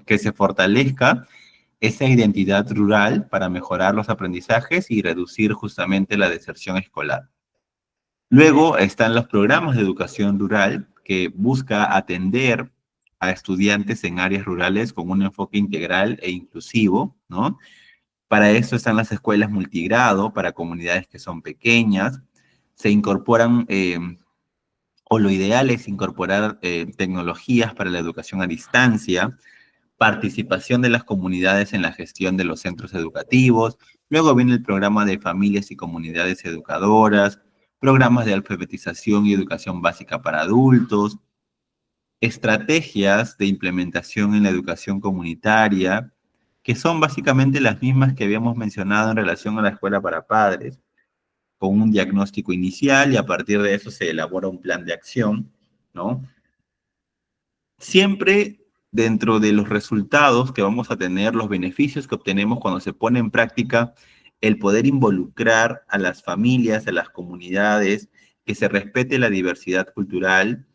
[SPEAKER 2] Que se fortalezca esa identidad rural para mejorar los aprendizajes y reducir justamente la deserción escolar. Luego están los programas de educación rural que busca atender a estudiantes en áreas rurales con un enfoque integral e inclusivo, ¿no? Para eso están las escuelas multigrado para comunidades que son pequeñas. Se incorporan, o lo ideal es incorporar tecnologías para la educación a distancia, participación de las comunidades en la gestión de los centros educativos. Luego viene el programa de familias y comunidades educadoras, programas de alfabetización y educación básica para adultos, estrategias de implementación en la educación comunitaria, que son básicamente las mismas que habíamos mencionado en relación a la escuela para padres, con un diagnóstico inicial y a partir de eso se elabora un plan de acción, ¿no? Siempre dentro de los resultados que vamos a tener, los beneficios que obtenemos cuando se pone en práctica el poder involucrar a las familias, a las comunidades, que se respete la diversidad cultural,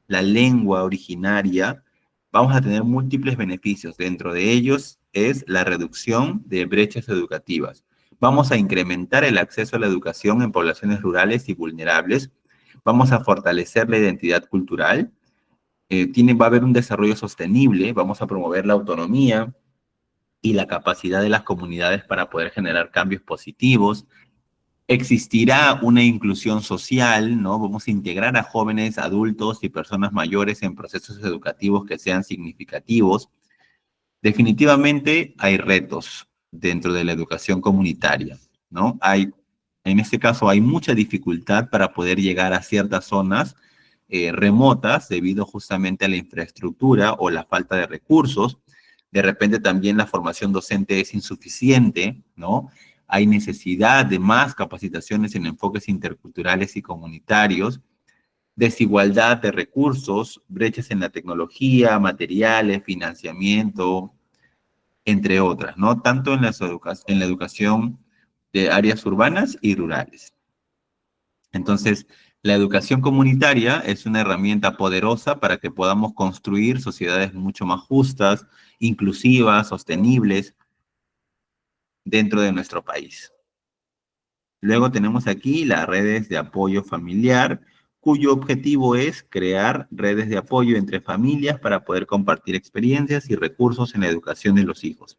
[SPEAKER 2] la lengua originaria, vamos a tener múltiples beneficios. Dentro de ellos es la reducción de brechas educativas. Vamos a incrementar el acceso a la educación en poblaciones rurales y vulnerables. Vamos a fortalecer la identidad cultural. Va a haber un desarrollo sostenible. Vamos a promover la autonomía y la capacidad de las comunidades para poder generar cambios positivos. Existirá una inclusión social, ¿no? Vamos a integrar a jóvenes, adultos y personas mayores en procesos educativos que sean significativos. Definitivamente hay retos dentro de la educación comunitaria, ¿no? En este caso hay mucha dificultad para poder llegar a ciertas zonas remotas debido justamente a la infraestructura o la falta de recursos. De repente también la formación docente es insuficiente, ¿no? Hay necesidad de más capacitaciones en enfoques interculturales y comunitarios, desigualdad de recursos, brechas en la tecnología, materiales, financiamiento, entre otras, ¿no? Tanto en en la educación de áreas urbanas y rurales. Entonces, la educación comunitaria es una herramienta poderosa para que podamos construir sociedades mucho más justas, inclusivas, sostenibles dentro de nuestro país. Luego tenemos aquí las redes de apoyo familiar, cuyo objetivo es crear redes de apoyo entre familias para poder compartir experiencias y recursos en la educación de los hijos.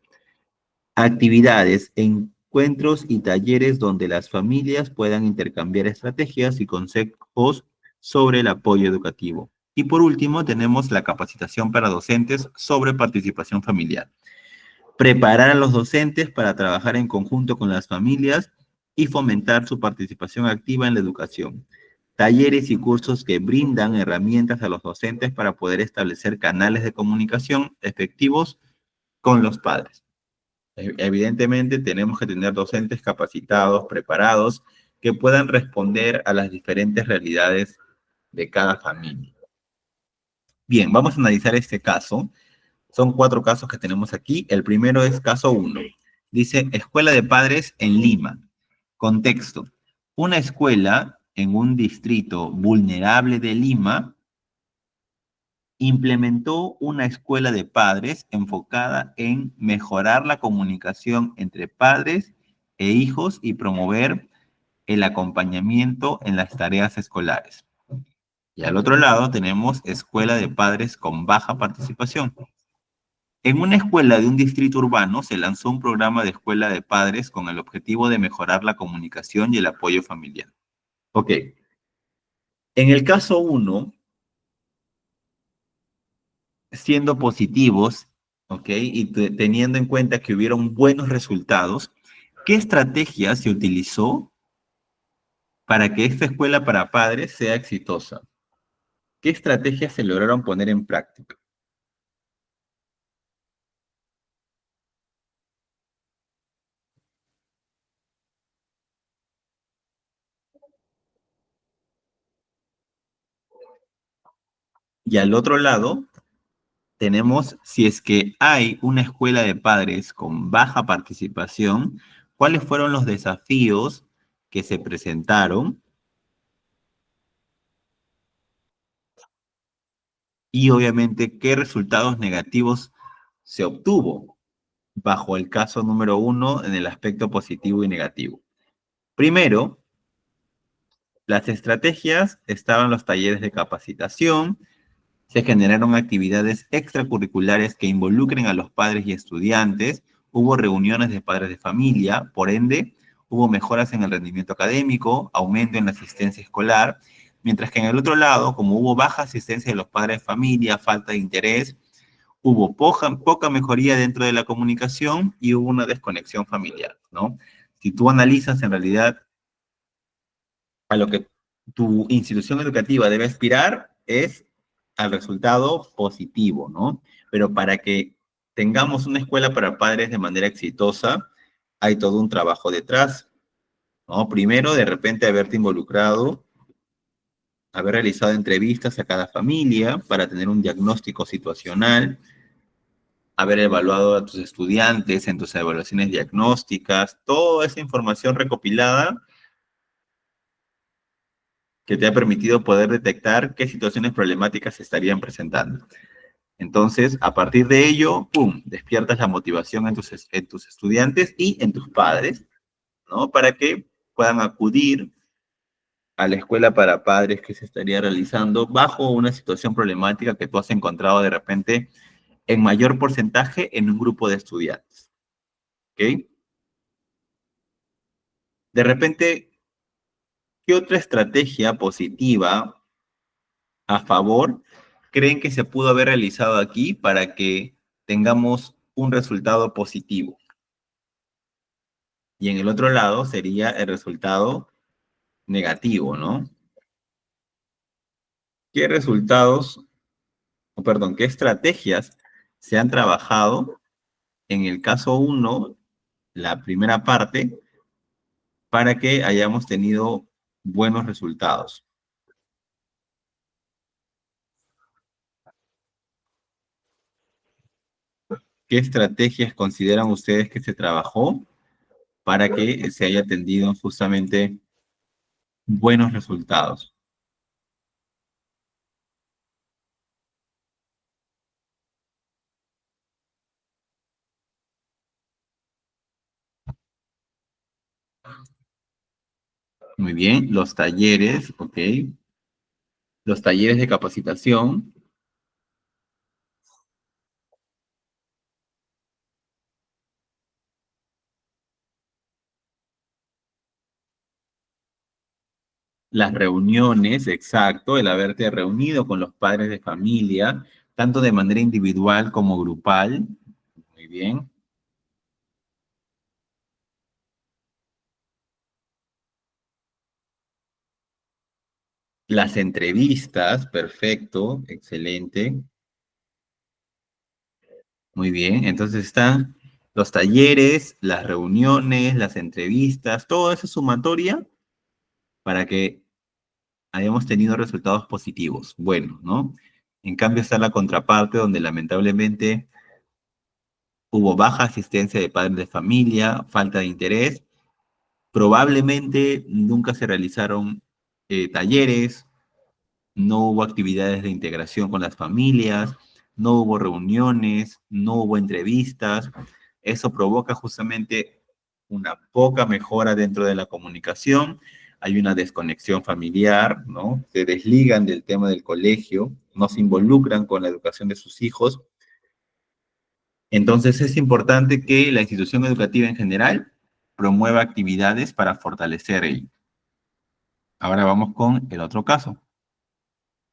[SPEAKER 2] Actividades, encuentros y talleres donde las familias puedan intercambiar estrategias y consejos sobre el apoyo educativo. Y por último, tenemos la capacitación para docentes sobre participación familiar. Preparar a los docentes para trabajar en conjunto con las familias y fomentar su participación activa en la educación. Talleres y cursos que brindan herramientas a los docentes para poder establecer canales de comunicación efectivos con los padres. Evidentemente, tenemos que tener docentes capacitados, preparados, que puedan responder a las diferentes realidades de cada familia. Bien, vamos a analizar este caso. Son 4 casos que tenemos aquí. El primero es caso 1. Dice, Escuela de Padres en Lima. Contexto. Una escuela en un distrito vulnerable de Lima implementó una escuela de padres enfocada en mejorar la comunicación entre padres e hijos y promover el acompañamiento en las tareas escolares. Y al otro lado tenemos escuela de padres con baja participación. En una escuela de un distrito urbano se lanzó un programa de escuela de padres con el objetivo de mejorar la comunicación y el apoyo familiar. Ok, en el caso 1, siendo positivos, ok, y teniendo en cuenta que hubieron buenos resultados, ¿qué estrategia se utilizó para que esta escuela para padres sea exitosa? ¿Qué estrategias se lograron poner en práctica? Y al otro lado, tenemos, si es que hay una escuela de padres con baja participación, ¿cuáles fueron los desafíos que se presentaron? Y obviamente, ¿qué resultados negativos se obtuvo bajo el caso número 1 en el aspecto positivo y negativo? Primero, las estrategias estaban los talleres de capacitación. Se generaron actividades extracurriculares que involucren a los padres y estudiantes. Hubo reuniones de padres de familia, por ende, hubo mejoras en el rendimiento académico, aumento en la asistencia escolar, mientras que en el otro lado, como hubo baja asistencia de los padres de familia, falta de interés, hubo poca mejoría dentro de la comunicación y hubo una desconexión familiar, ¿no? Si tú analizas en realidad a lo que tu institución educativa debe aspirar es al resultado positivo, ¿no? Pero para que tengamos una escuela para padres de manera exitosa, hay todo un trabajo detrás, ¿no? Primero, de repente, haberte involucrado, haber realizado entrevistas a cada familia para tener un diagnóstico situacional, haber evaluado a tus estudiantes en tus evaluaciones diagnósticas, toda esa información recopilada que te ha permitido poder detectar qué situaciones problemáticas se estarían presentando. Entonces, a partir de ello, ¡pum!, despiertas la motivación en tus estudiantes y en tus padres, ¿no? Para que puedan acudir a la escuela para padres que se estaría realizando bajo una situación problemática que tú has encontrado de repente en mayor porcentaje en un grupo de estudiantes, ¿ok? De repente, ¿qué otra estrategia positiva a favor creen que se pudo haber realizado aquí para que tengamos un resultado positivo? Y en el otro lado sería el resultado negativo, ¿no? ¿Qué resultados, o perdón, qué estrategias se han trabajado en el caso 1, la primera parte, para que hayamos tenido buenos resultados? ¿Qué estrategias consideran ustedes que se trabajó para que se haya tenido justamente buenos resultados? Muy bien, los talleres, ok. Los talleres de capacitación, las reuniones, exacto, el haberte reunido con los padres de familia, tanto de manera individual como grupal. Muy bien. Las entrevistas, perfecto, excelente. Muy bien, entonces están los talleres, las reuniones, las entrevistas, toda esa sumatoria para que hayamos tenido resultados positivos. Bueno, ¿no? En cambio está la contraparte donde lamentablemente hubo baja asistencia de padres de familia, falta de interés, probablemente nunca se realizaron talleres, no hubo actividades de integración con las familias, no hubo reuniones, no hubo entrevistas. Eso provoca justamente una poca mejora dentro de la comunicación, hay una desconexión familiar, ¿no? Se desligan del tema del colegio, no se involucran con la educación de sus hijos. Entonces es importante que la institución educativa en general promueva actividades para fortalecer ello. Ahora vamos con el otro caso.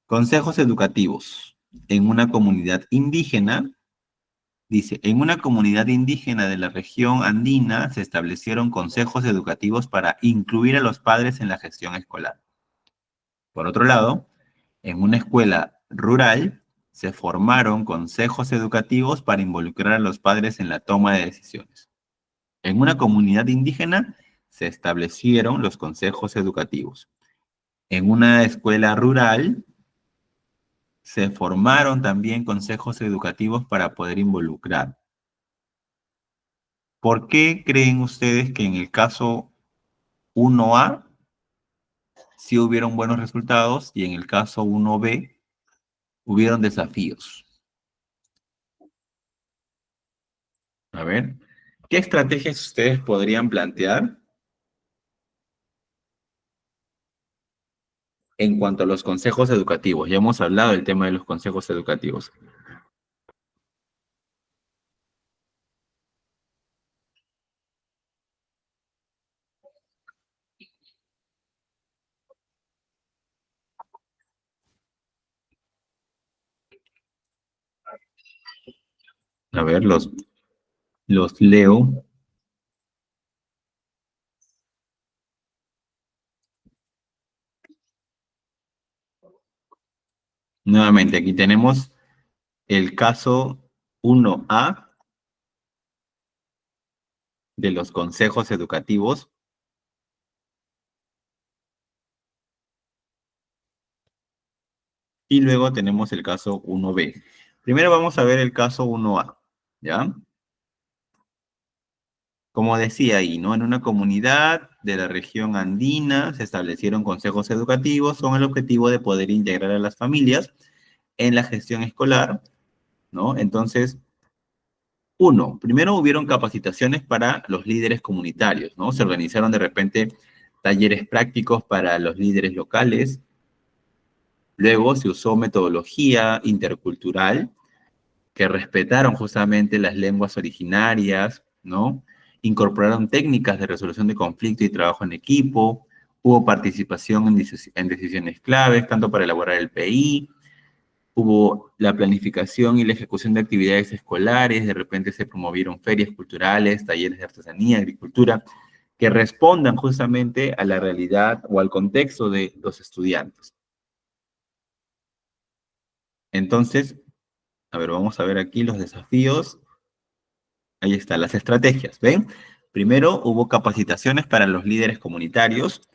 [SPEAKER 2] Consejos educativos. En una comunidad indígena, dice, en una comunidad indígena de la región andina se establecieron consejos educativos para incluir a los padres en la gestión escolar. Por otro lado, en una escuela rural se formaron consejos educativos para involucrar a los padres en la toma de decisiones. En una comunidad indígena se establecieron los consejos educativos. En una escuela rural se formaron también consejos educativos para poder involucrar. ¿Por qué creen ustedes que en el caso 1A sí hubieron buenos resultados y en el caso 1B hubieron desafíos? A ver, ¿qué estrategias ustedes podrían plantear en cuanto a los consejos educativos? Ya hemos hablado del tema de los consejos educativos. A ver, los leo. Nuevamente, aquí tenemos el caso 1A de los consejos educativos. Y luego tenemos el caso 1B. Primero vamos a ver el caso 1A, ¿ya? Como decía ahí, ¿no? En una comunidad de la región andina se establecieron consejos educativos con el objetivo de poder integrar a las familias en la gestión escolar, ¿no? Entonces, primero hubieron capacitaciones para los líderes comunitarios, ¿no? Se organizaron de repente talleres prácticos para los líderes locales. Luego se usó metodología intercultural que respetaron justamente las lenguas originarias, ¿no? Incorporaron técnicas de resolución de conflicto y trabajo en equipo, hubo participación en decisiones claves, tanto para elaborar el PI, hubo la planificación y la ejecución de actividades escolares, de repente se promovieron ferias culturales, talleres de artesanía, agricultura, que respondan justamente a la realidad o al contexto de los estudiantes. Entonces, a ver, vamos a ver aquí los desafíos. Ahí están las estrategias, ¿ven? Primero hubo capacitaciones para los líderes comunitarios,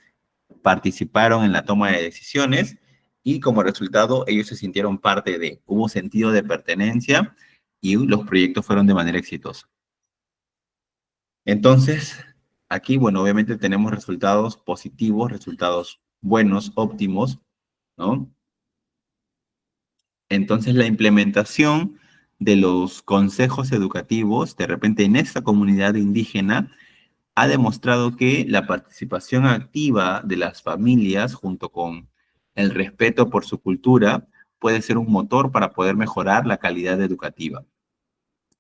[SPEAKER 2] participaron en la toma de decisiones y como resultado ellos se sintieron parte de, hubo sentido de pertenencia y los proyectos fueron de manera exitosa. Entonces, aquí, bueno, obviamente tenemos resultados positivos, resultados buenos, óptimos, ¿no? Entonces, la implementación de los consejos educativos, de repente en esta comunidad indígena, ha demostrado que la participación activa de las familias junto con el respeto por su cultura puede ser un motor para poder mejorar la calidad educativa,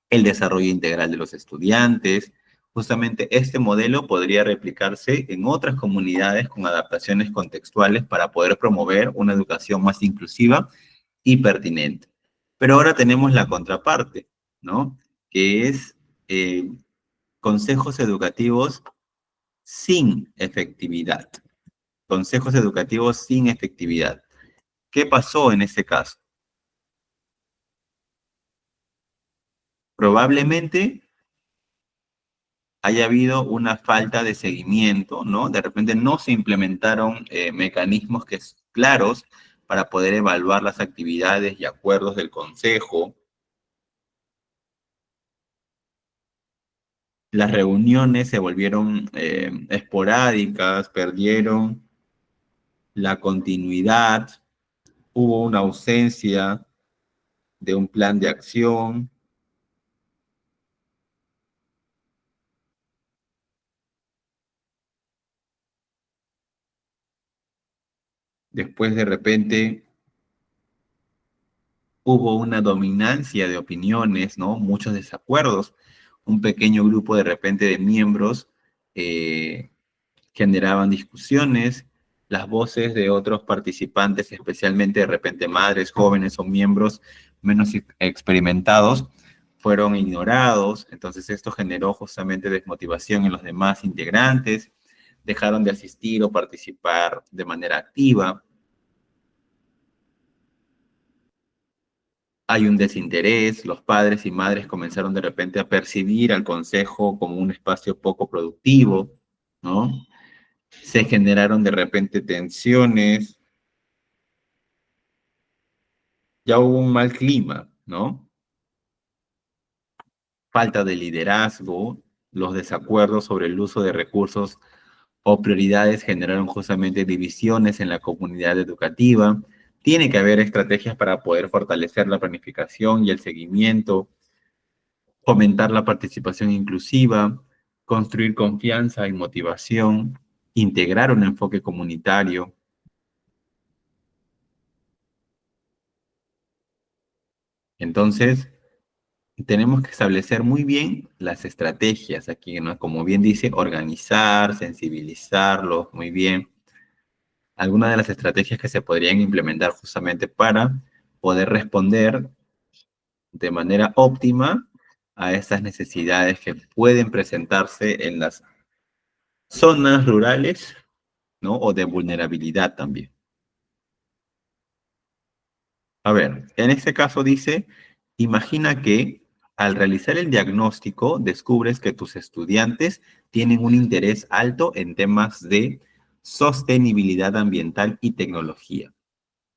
[SPEAKER 2] el desarrollo integral de los estudiantes. Justamente este modelo podría replicarse en otras comunidades con adaptaciones contextuales para poder promover una educación más inclusiva y pertinente. Pero ahora tenemos la contraparte, ¿no? Que es consejos educativos sin efectividad. Consejos educativos sin efectividad. ¿Qué pasó en este caso? Probablemente haya habido una falta de seguimiento, ¿no? De repente no se implementaron mecanismos claros para poder evaluar las actividades y acuerdos del consejo. Las reuniones se volvieron esporádicas, perdieron la continuidad, hubo una ausencia de un plan de acción. Después de repente hubo una dominancia de opiniones, ¿no? Muchos desacuerdos. Un pequeño grupo de repente de miembros eh, generaban discusiones, las voces de otros participantes, especialmente de repente madres, jóvenes o miembros menos experimentados, fueron ignorados. Entonces esto generó justamente desmotivación en los demás integrantes, dejaron de asistir o participar de manera activa. Hay un desinterés, los padres y madres comenzaron de repente a percibir al consejo como un espacio poco productivo, ¿no? Se generaron de repente tensiones, ya hubo un mal clima, ¿no? Falta de liderazgo, los desacuerdos sobre el uso de recursos o prioridades generaron justamente divisiones en la comunidad educativa. Tiene que haber estrategias para poder fortalecer la planificación y el seguimiento, fomentar la participación inclusiva, construir confianza y motivación, integrar un enfoque comunitario. Entonces, tenemos que establecer muy bien las estrategias aquí, ¿no? Como bien dice, organizar, sensibilizarlos muy bien. Algunas de las estrategias que se podrían implementar justamente para poder responder de manera óptima a esas necesidades que pueden presentarse en las zonas rurales, ¿no? O de vulnerabilidad también. A ver, en este caso dice, imagina que al realizar el diagnóstico descubres que tus estudiantes tienen un interés alto en temas de sostenibilidad ambiental y tecnología.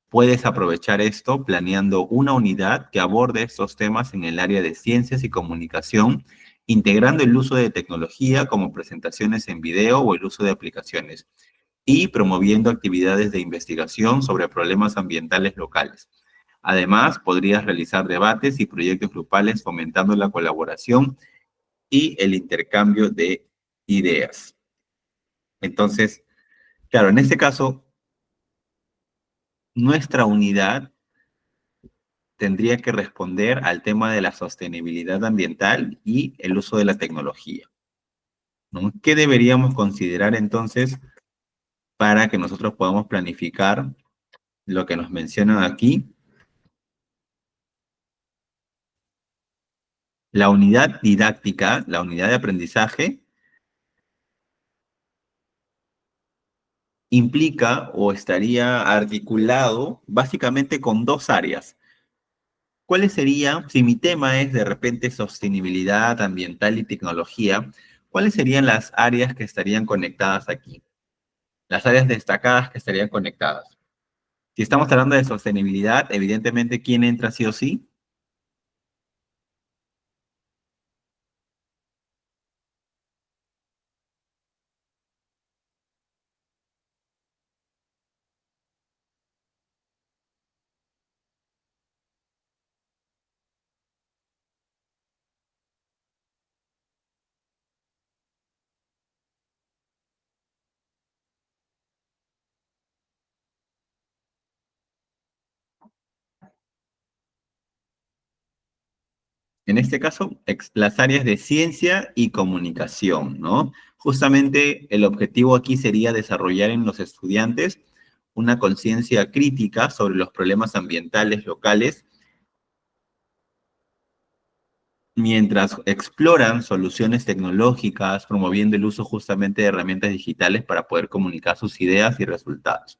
[SPEAKER 2] Puedes aprovechar esto planeando una unidad que aborde estos temas en el área de ciencias y comunicación, integrando el uso de tecnología como presentaciones en video o el uso de aplicaciones y promoviendo actividades de investigación sobre problemas ambientales locales. Además, podrías realizar debates y proyectos grupales fomentando la colaboración y el intercambio de ideas. Entonces, claro, en este caso, nuestra unidad tendría que responder al tema de la sostenibilidad ambiental y el uso de la tecnología, ¿no? ¿Qué deberíamos considerar entonces para que nosotros podamos planificar lo que nos mencionan aquí? La unidad didáctica, la unidad de aprendizaje, implica o estaría articulado básicamente con dos áreas. ¿Cuáles serían, si mi tema es de repente sostenibilidad ambiental y tecnología, cuáles serían las áreas que estarían conectadas aquí? Las áreas destacadas que estarían conectadas. Si estamos hablando de sostenibilidad, evidentemente, ¿quién entra sí o sí? En este caso, las áreas de ciencia y comunicación, ¿no? Justamente el objetivo aquí sería desarrollar en los estudiantes una conciencia crítica sobre los problemas ambientales locales mientras exploran soluciones tecnológicas, promoviendo el uso justamente de herramientas digitales para poder comunicar sus ideas y resultados.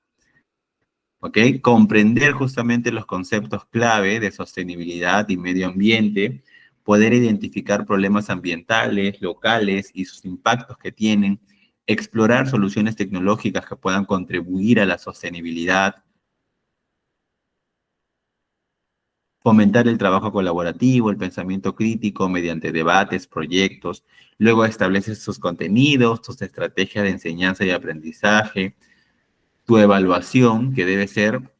[SPEAKER 2] ¿Ok? Comprender justamente los conceptos clave de sostenibilidad y medio ambiente, poder identificar problemas ambientales, locales y sus impactos que tienen, explorar soluciones tecnológicas que puedan contribuir a la sostenibilidad, fomentar el trabajo colaborativo, el pensamiento crítico mediante debates, proyectos, luego estableces tus contenidos, tus estrategias de enseñanza y aprendizaje, tu evaluación, que debe ser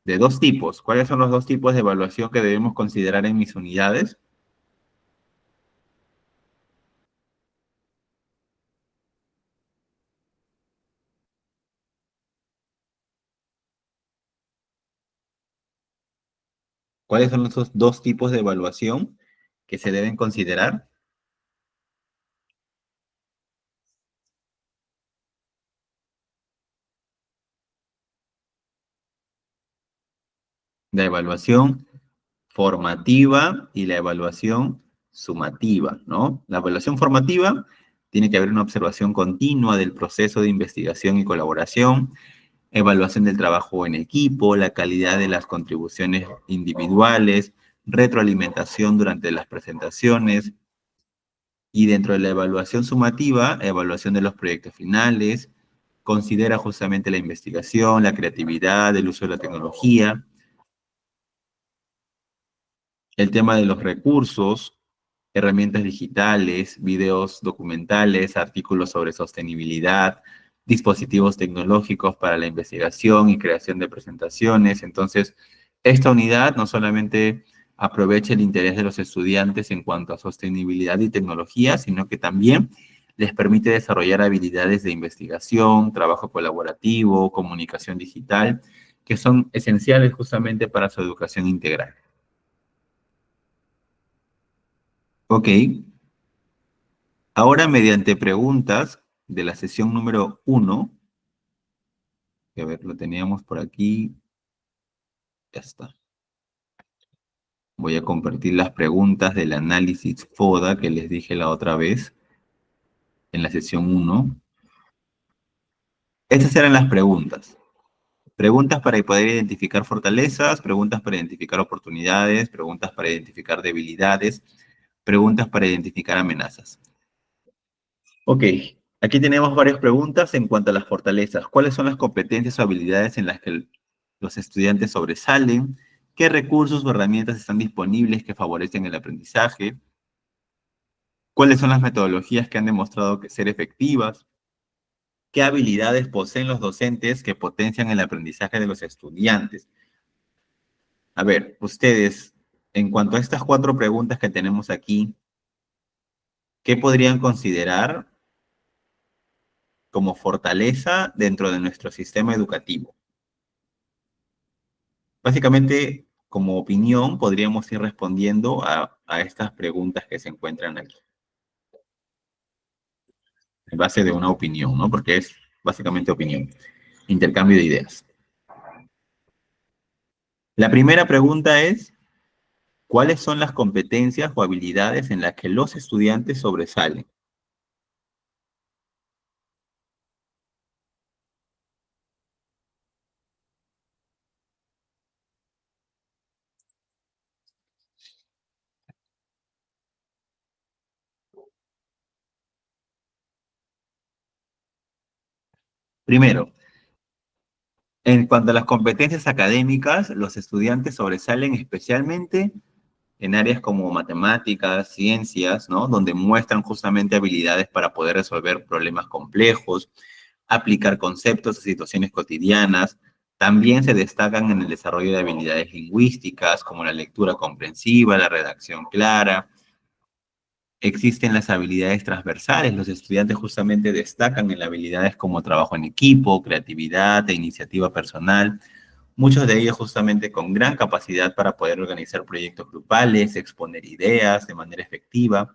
[SPEAKER 2] de dos tipos. ¿Cuáles son los dos tipos de evaluación que debemos considerar en mis unidades? ¿Cuáles son esos dos tipos de evaluación que se deben considerar? La evaluación formativa y la evaluación sumativa, ¿no? La evaluación formativa tiene que haber una observación continua del proceso de investigación y colaboración, evaluación del trabajo en equipo, la calidad de las contribuciones individuales, retroalimentación durante las presentaciones, y dentro de la evaluación sumativa, evaluación de los proyectos finales, considera justamente la investigación, la creatividad, el uso de la tecnología, el tema de los recursos, herramientas digitales, videos documentales, artículos sobre sostenibilidad, dispositivos tecnológicos para la investigación y creación de presentaciones. Entonces, esta unidad no solamente aprovecha el interés de los estudiantes en cuanto a sostenibilidad y tecnología, sino que también les permite desarrollar habilidades de investigación, trabajo colaborativo, comunicación digital, que son esenciales justamente para su educación integral. Ok, ahora mediante preguntas de la sesión número 1, que a ver, lo teníamos por aquí, ya está. Voy a compartir las preguntas del análisis FODA que les dije la otra vez en la sesión 1. Estas eran las preguntas. Preguntas para poder identificar fortalezas, preguntas para identificar oportunidades, preguntas para identificar debilidades, preguntas para identificar amenazas. Ok, aquí tenemos varias preguntas en cuanto a las fortalezas. ¿Cuáles son las competencias o habilidades en las que los estudiantes sobresalen? ¿Qué recursos o herramientas están disponibles que favorecen el aprendizaje? ¿Cuáles son las metodologías que han demostrado ser efectivas? ¿Qué habilidades poseen los docentes que potencian el aprendizaje de los estudiantes? A ver, ustedes, en cuanto a estas 4 preguntas que tenemos aquí, ¿qué podrían considerar como fortaleza dentro de nuestro sistema educativo? Básicamente, como opinión, podríamos ir respondiendo a estas preguntas que se encuentran aquí, en base de una opinión, ¿no? Porque es básicamente opinión, intercambio de ideas. La primera pregunta es, ¿cuáles son las competencias o habilidades en las que los estudiantes sobresalen? Primero, en cuanto a las competencias académicas, los estudiantes sobresalen especialmente en áreas como matemáticas, ciencias, ¿no? Donde muestran justamente habilidades para poder resolver problemas complejos, aplicar conceptos a situaciones cotidianas. También se destacan en el desarrollo de habilidades lingüísticas, como la lectura comprensiva, la redacción clara. Existen las habilidades transversales. Los estudiantes justamente destacan en las habilidades como trabajo en equipo, creatividad e iniciativa personal. Muchos de ellos justamente con gran capacidad para poder organizar proyectos grupales, exponer ideas de manera efectiva.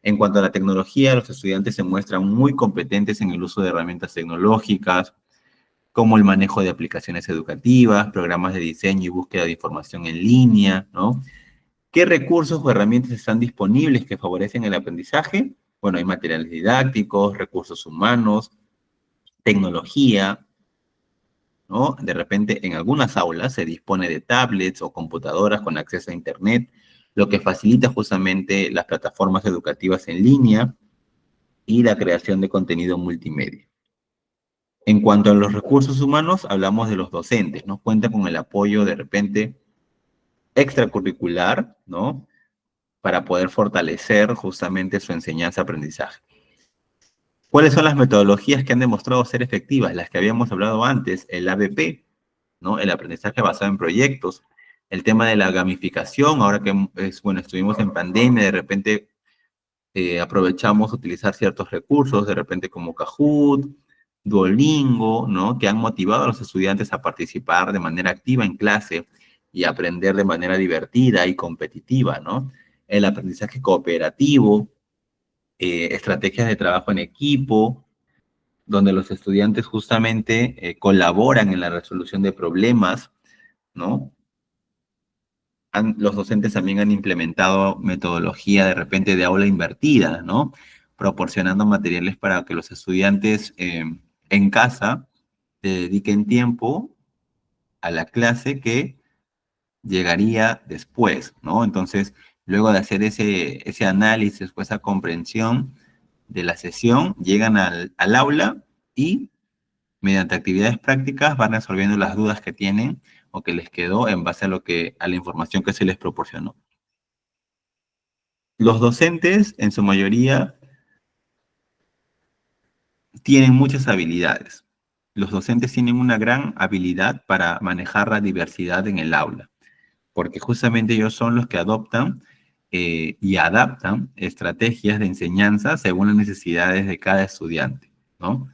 [SPEAKER 2] En cuanto a la tecnología, los estudiantes se muestran muy competentes en el uso de herramientas tecnológicas, como el manejo de aplicaciones educativas, programas de diseño y búsqueda de información en línea, ¿no? ¿Qué recursos o herramientas están disponibles que favorecen el aprendizaje? Bueno, hay materiales didácticos, recursos humanos, tecnología, ¿no? De repente, en algunas aulas se dispone de tablets o computadoras con acceso a Internet, lo que facilita justamente las plataformas educativas en línea y la creación de contenido multimedia. En cuanto a los recursos humanos, hablamos de los docentes, ¿no? Cuentan con el apoyo de repente extracurricular, ¿no? Para poder fortalecer justamente su enseñanza-aprendizaje. ¿Cuáles son las metodologías que han demostrado ser efectivas? Las que habíamos hablado antes, el ABP, ¿no? El aprendizaje basado en proyectos, el tema de la gamificación, ahora que bueno, estuvimos en pandemia, de repente aprovechamos utilizar ciertos recursos, de repente como Kahoot, Duolingo, ¿no? Que han motivado a los estudiantes a participar de manera activa en clase, y aprender de manera divertida y competitiva, ¿no? El aprendizaje cooperativo, estrategias de trabajo en equipo, donde los estudiantes justamente colaboran en la resolución de problemas, ¿no? Los docentes también han implementado metodología de repente de aula invertida, ¿no? Proporcionando materiales para que los estudiantes en casa dediquen tiempo a la clase que llegaría después, ¿no? Entonces, luego de hacer ese análisis o esa comprensión de la sesión, llegan al aula y mediante actividades prácticas van resolviendo las dudas que tienen o que les quedó en base a la información que se les proporcionó. Los docentes, en su mayoría, tienen muchas habilidades. Los docentes tienen una gran habilidad para manejar la diversidad en el aula, porque justamente ellos son los que adoptan y adaptan estrategias de enseñanza según las necesidades de cada estudiante, ¿no?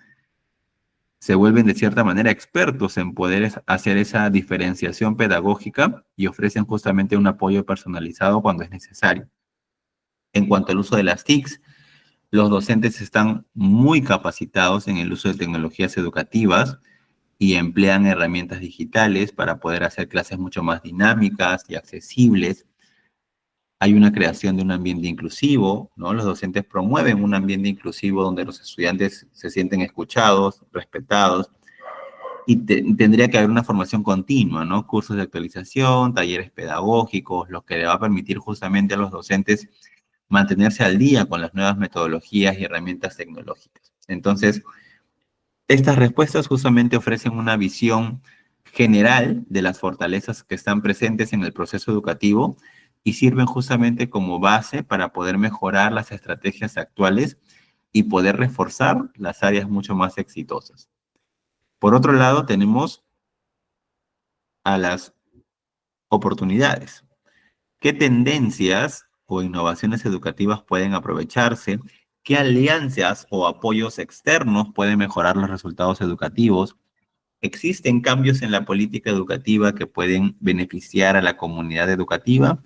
[SPEAKER 2] Se vuelven de cierta manera expertos en poder hacer esa diferenciación pedagógica y ofrecen justamente un apoyo personalizado cuando es necesario. En cuanto al uso de las TICs, los docentes están muy capacitados en el uso de tecnologías educativas y emplean herramientas digitales para poder hacer clases mucho más dinámicas y accesibles. Hay una creación de un ambiente inclusivo, ¿no? Los docentes promueven un ambiente inclusivo donde los estudiantes se sienten escuchados, respetados, y tendría que haber una formación continua, ¿no? Cursos de actualización, talleres pedagógicos, lo que le va a permitir justamente a los docentes mantenerse al día con las nuevas metodologías y herramientas tecnológicas. Entonces, estas respuestas justamente ofrecen una visión general de las fortalezas que están presentes en el proceso educativo y sirven justamente como base para poder mejorar las estrategias actuales y poder reforzar las áreas mucho más exitosas. Por otro lado, tenemos a las oportunidades. ¿Qué tendencias o innovaciones educativas pueden aprovecharse? ¿Qué alianzas o apoyos externos pueden mejorar los resultados educativos? ¿Existen cambios en la política educativa que pueden beneficiar a la comunidad educativa?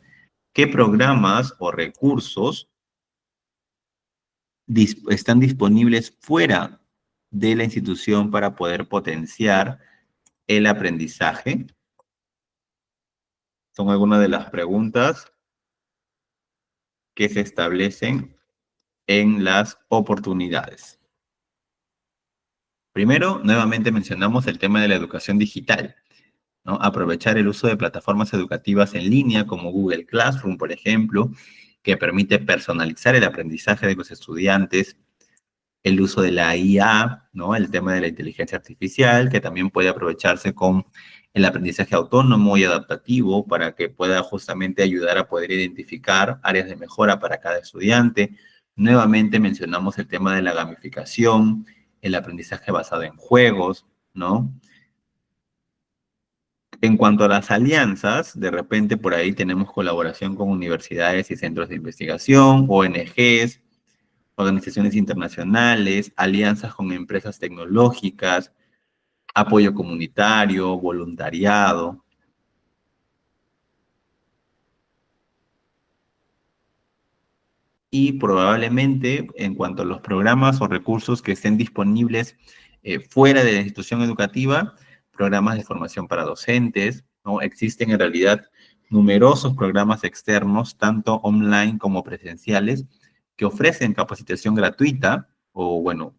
[SPEAKER 2] ¿Qué programas o recursos están disponibles fuera de la institución para poder potenciar el aprendizaje? Son algunas de las preguntas que se establecen en las oportunidades. Primero, nuevamente mencionamos el tema de la educación digital, ¿no? Aprovechar el uso de plataformas educativas en línea como Google Classroom, por ejemplo, que permite personalizar el aprendizaje de los estudiantes, el uso de la IA, ¿no? El tema de la inteligencia artificial, que también puede aprovecharse con el aprendizaje autónomo y adaptativo para que pueda justamente ayudar a poder identificar áreas de mejora para cada estudiante. Nuevamente mencionamos el tema de la gamificación, el aprendizaje basado en juegos, ¿no? En cuanto a las alianzas, de repente por ahí tenemos colaboración con universidades y centros de investigación, ONGs, organizaciones internacionales, alianzas con empresas tecnológicas, apoyo comunitario, voluntariado. Y probablemente en cuanto a los programas o recursos que estén disponibles fuera de la institución educativa, programas de formación para docentes, ¿no? Existen en realidad numerosos programas externos, tanto online como presenciales, que ofrecen capacitación gratuita o, bueno,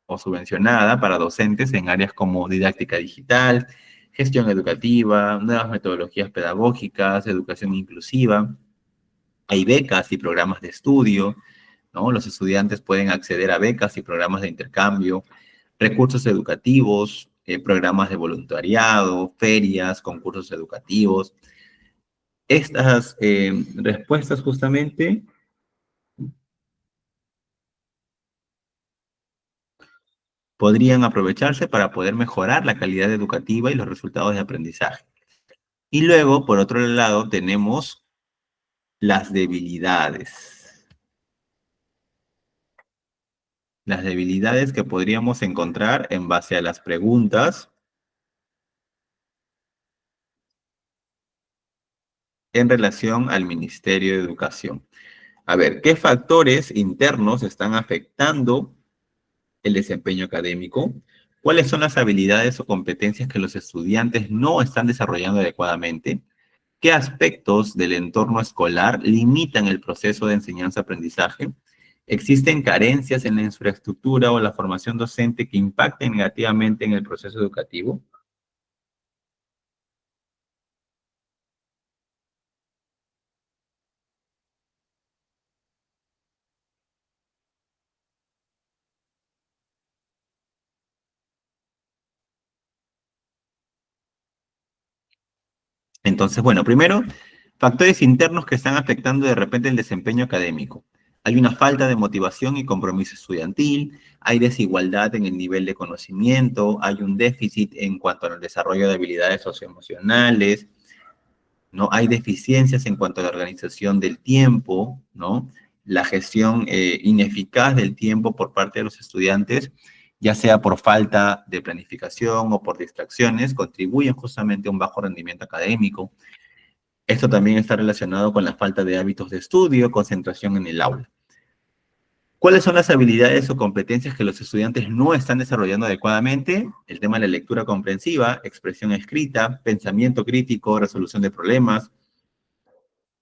[SPEAKER 2] o subvencionada para docentes en áreas como didáctica digital, gestión educativa, nuevas metodologías pedagógicas, educación inclusiva. Hay becas y programas de estudio, ¿no? Los estudiantes pueden acceder a becas y programas de intercambio, recursos educativos, programas de voluntariado, ferias, concursos educativos. Estas respuestas justamente podrían aprovecharse para poder mejorar la calidad educativa y los resultados de aprendizaje. Y luego, por otro lado, tenemos las debilidades. Las debilidades que podríamos encontrar en base a las preguntas en relación al Ministerio de Educación. A ver, ¿qué factores internos están afectando el desempeño académico? ¿Cuáles son las habilidades o competencias que los estudiantes no están desarrollando adecuadamente? ¿Qué aspectos del entorno escolar limitan el proceso de enseñanza-aprendizaje? ¿Existen carencias en la infraestructura o la formación docente que impacten negativamente en el proceso educativo? Entonces, bueno, primero, factores internos que están afectando de repente el desempeño académico. Hay una falta de motivación y compromiso estudiantil, hay desigualdad en el nivel de conocimiento, hay un déficit en cuanto al desarrollo de habilidades socioemocionales, ¿no? Hay deficiencias en cuanto a la organización del tiempo, ¿no? La gestión ineficaz del tiempo por parte de los estudiantes, ya sea por falta de planificación o por distracciones, contribuyen justamente a un bajo rendimiento académico. Esto también está relacionado con la falta de hábitos de estudio, concentración en el aula. ¿Cuáles son las habilidades o competencias que los estudiantes no están desarrollando adecuadamente? El tema de la lectura comprensiva, expresión escrita, pensamiento crítico, resolución de problemas,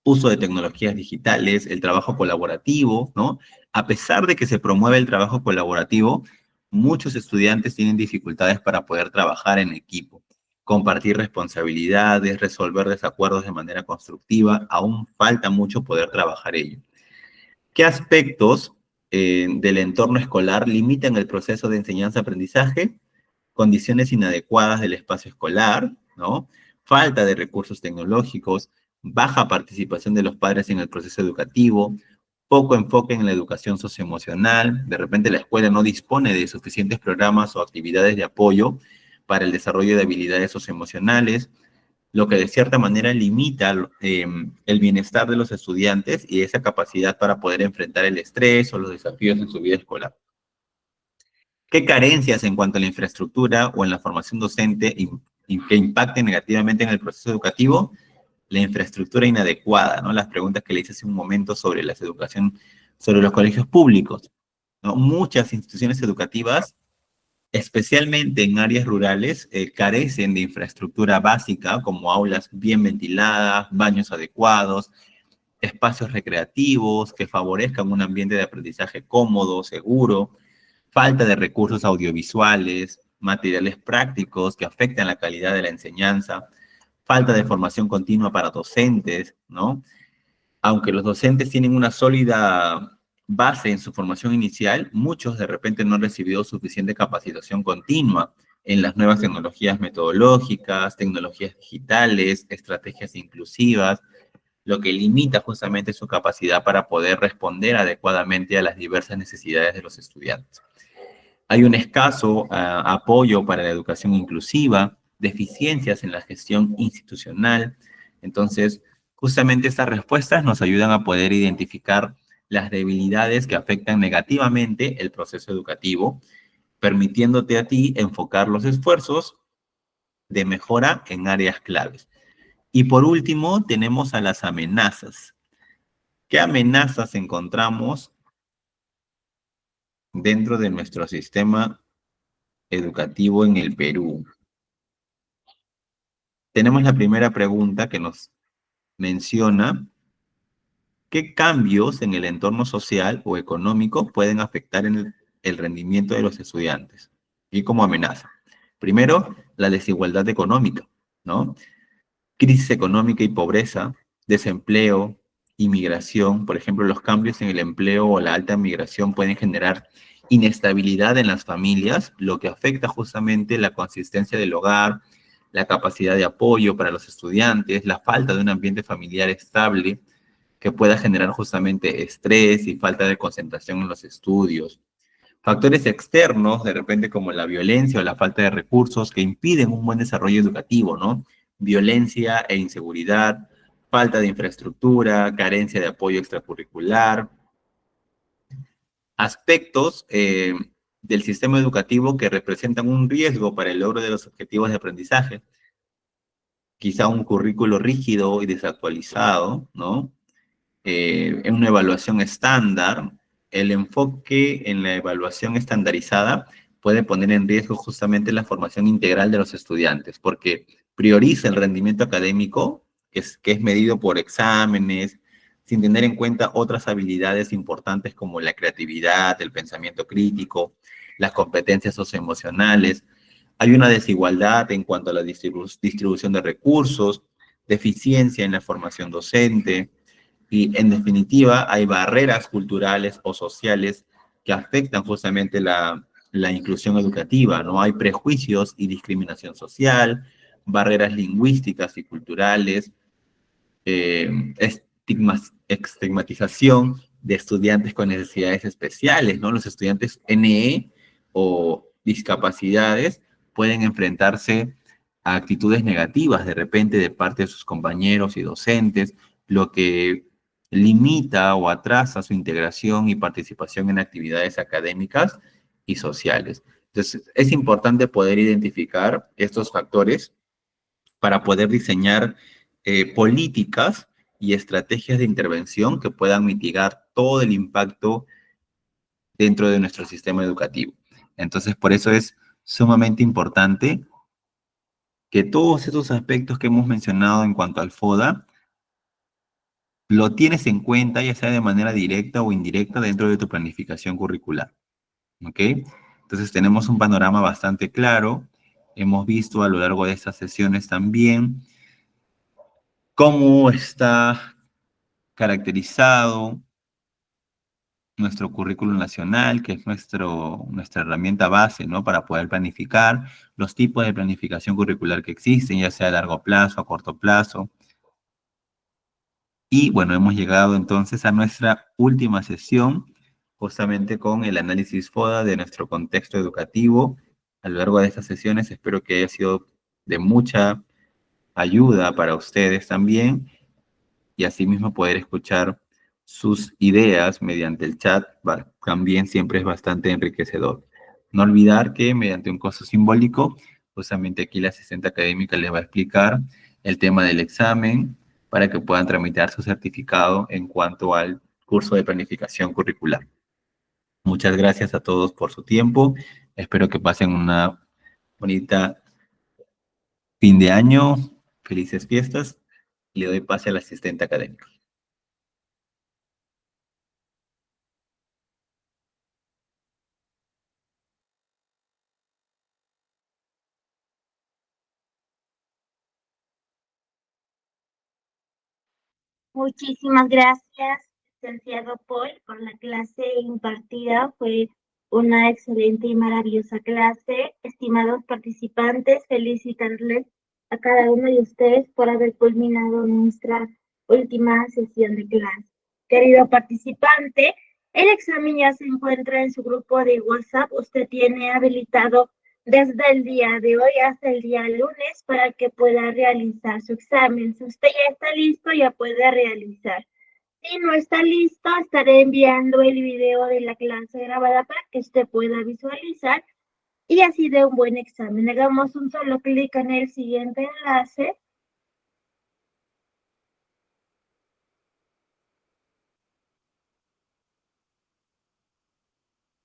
[SPEAKER 2] uso de tecnologías digitales, el trabajo colaborativo, ¿no? A pesar de que se promueve el trabajo colaborativo, muchos estudiantes tienen dificultades para poder trabajar en equipo, compartir responsabilidades, resolver desacuerdos de manera constructiva, aún falta mucho poder trabajar ello. ¿Qué aspectos del entorno escolar limitan el proceso de enseñanza-aprendizaje? Condiciones inadecuadas del espacio escolar, ¿no? Falta de recursos tecnológicos, baja participación de los padres en el proceso educativo, poco enfoque en la educación socioemocional, de repente la escuela no dispone de suficientes programas o actividades de apoyo para el desarrollo de habilidades socioemocionales, lo que de cierta manera limita el bienestar de los estudiantes y esa capacidad para poder enfrentar el estrés o los desafíos en su vida escolar. ¿Qué carencias en cuanto a la infraestructura o en la formación docente que impacten negativamente en el proceso educativo? La infraestructura inadecuada, ¿no? Las preguntas que le hice hace un momento sobre la educación, sobre los colegios públicos, ¿no? Muchas instituciones educativas, especialmente en áreas rurales, carecen de infraestructura básica como aulas bien ventiladas, baños adecuados, espacios recreativos que favorezcan un ambiente de aprendizaje cómodo, seguro, falta de recursos audiovisuales, materiales prácticos que afectan la calidad de la enseñanza, falta de formación continua para docentes, ¿no? Aunque los docentes tienen una sólida base en su formación inicial, muchos de repente no han recibido suficiente capacitación continua en las nuevas tecnologías metodológicas, tecnologías digitales, estrategias inclusivas, lo que limita justamente su capacidad para poder responder adecuadamente a las diversas necesidades de los estudiantes. Hay un escaso apoyo para la educación inclusiva, deficiencias en la gestión institucional. Entonces, justamente estas respuestas nos ayudan a poder identificar las debilidades que afectan negativamente el proceso educativo, permitiéndote a ti enfocar los esfuerzos de mejora en áreas claves. Y por último, tenemos a las amenazas. ¿Qué amenazas encontramos dentro de nuestro sistema educativo en el Perú? Tenemos la primera pregunta que nos menciona qué cambios en el entorno social o económico pueden afectar en el rendimiento de los estudiantes y como amenaza. Primero, la desigualdad económica, ¿no? Crisis económica y pobreza, desempleo, inmigración. Por ejemplo, los cambios en el empleo o la alta migración pueden generar inestabilidad en las familias, lo que afecta justamente la consistencia del hogar, la capacidad de apoyo para los estudiantes, la falta de un ambiente familiar estable que pueda generar justamente estrés y falta de concentración en los estudios. Factores externos, de repente como la violencia o la falta de recursos que impiden un buen desarrollo educativo, ¿no? Violencia e inseguridad, falta de infraestructura, carencia de apoyo extracurricular, aspectos del sistema educativo que representan un riesgo para el logro de los objetivos de aprendizaje. quizá un currículo rígido y desactualizado, ¿no? En una evaluación estándar, el enfoque en la evaluación estandarizada puede poner en riesgo justamente la formación integral de los estudiantes, porque prioriza el rendimiento académico, que es medido por exámenes, sin tener en cuenta otras habilidades importantes como la creatividad, el pensamiento crítico, las competencias socioemocionales. Hay una desigualdad en cuanto a la distribución de recursos, deficiencia en la formación docente, y en definitiva hay barreras culturales o sociales que afectan justamente la inclusión educativa, ¿no? Hay prejuicios y discriminación social, barreras lingüísticas y culturales, estigmatización de estudiantes con necesidades especiales, ¿no? Los estudiantes NE o discapacidades pueden enfrentarse a actitudes negativas de repente de parte de sus compañeros y docentes, lo que limita o atrasa su integración y participación en actividades académicas y sociales. Entonces, es importante poder identificar estos factores para poder diseñar políticas y estrategias de intervención que puedan mitigar todo el impacto dentro de nuestro sistema educativo. Entonces, por eso es sumamente importante que todos esos aspectos que hemos mencionado en cuanto al FODA, lo tienes en cuenta, ya sea de manera directa o indirecta, dentro de tu planificación curricular. ¿Ok? Entonces, tenemos un panorama bastante claro. Hemos visto a lo largo de estas sesiones también cómo está caracterizado nuestro currículum nacional, que es nuestra herramienta base, ¿no? Para poder planificar los tipos de planificación curricular que existen, ya sea a largo plazo, a corto plazo. Y bueno, hemos llegado entonces a nuestra última sesión, justamente con el análisis FODA de nuestro contexto educativo. A lo largo de estas sesiones espero que haya sido de mucha ayuda para ustedes también, y asimismo poder escuchar sus ideas mediante el chat también siempre es bastante enriquecedor. No olvidar que mediante un costo simbólico, justamente aquí la asistente académica les va a explicar el tema del examen para que puedan tramitar su certificado en cuanto al curso de planificación curricular. Muchas gracias a todos por su tiempo. Espero que pasen una bonita fin de año. Felices fiestas. Le doy pase al asistente académico.
[SPEAKER 1] Muchísimas gracias, licenciado Paul, por la clase impartida. Fue una excelente y maravillosa clase. Estimados participantes, felicitarles a cada uno de ustedes por haber culminado nuestra última sesión de clase. Querido participante, el examen ya se encuentra en su grupo de WhatsApp. Usted tiene habilitado desde el día de hoy hasta el día lunes para que pueda realizar su examen. Si usted ya está listo, ya puede realizar. Si no está listo, estaré enviando el video de la clase grabada para que usted pueda visualizar y así de un buen examen. Hagamos un solo clic en el siguiente enlace.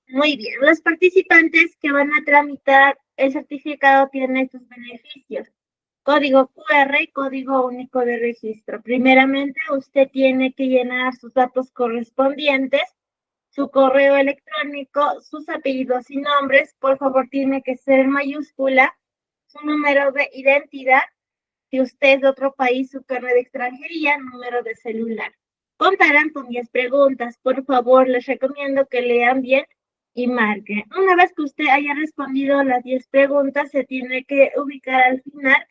[SPEAKER 1] Muy bien, los participantes que van a tramitar el certificado tienen estos beneficios: código QR y código único de registro. Primeramente, usted tiene que llenar sus datos correspondientes, su correo electrónico, sus apellidos y nombres. Por favor, tiene que ser en mayúscula, su número de identidad, si usted es de otro país, su carnet de extranjería, número de celular. Contarán con 10 preguntas. Por favor, les recomiendo que lean bien y marquen. Una vez que usted haya respondido las 10 preguntas, se tiene que ubicar al final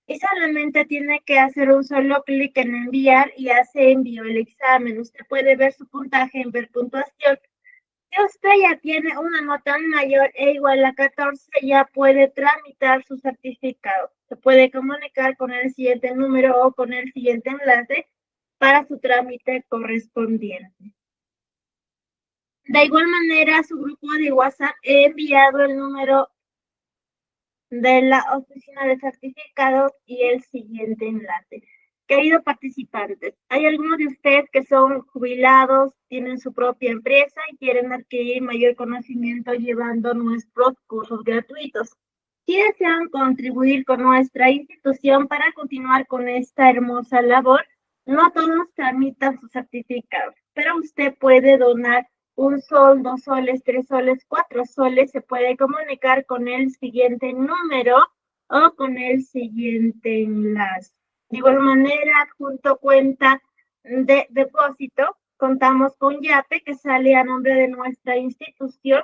[SPEAKER 1] y solamente tiene que hacer un solo clic en enviar y ya se envió el examen. Usted puede ver su puntaje en ver puntuación. Si usted ya tiene una nota mayor e igual a 14, ya puede tramitar su certificado. Se puede comunicar con el siguiente número o con el siguiente enlace para su trámite correspondiente. De igual manera, a su grupo de WhatsApp he enviado el número de la oficina de certificados y el siguiente enlace. Queridos participantes, ¿hay algunos de ustedes que son jubilados, tienen su propia empresa y quieren adquirir mayor conocimiento llevando nuestros cursos gratuitos? Si desean contribuir con nuestra institución para continuar con esta hermosa labor, no todos tramitan sus certificados, pero usted puede donar 1 sol, 2 soles, 3 soles, 4 soles, se puede comunicar con el siguiente número o con el siguiente enlace. De igual manera, adjunto cuenta de depósito, contamos con YAPE que sale a nombre de nuestra institución,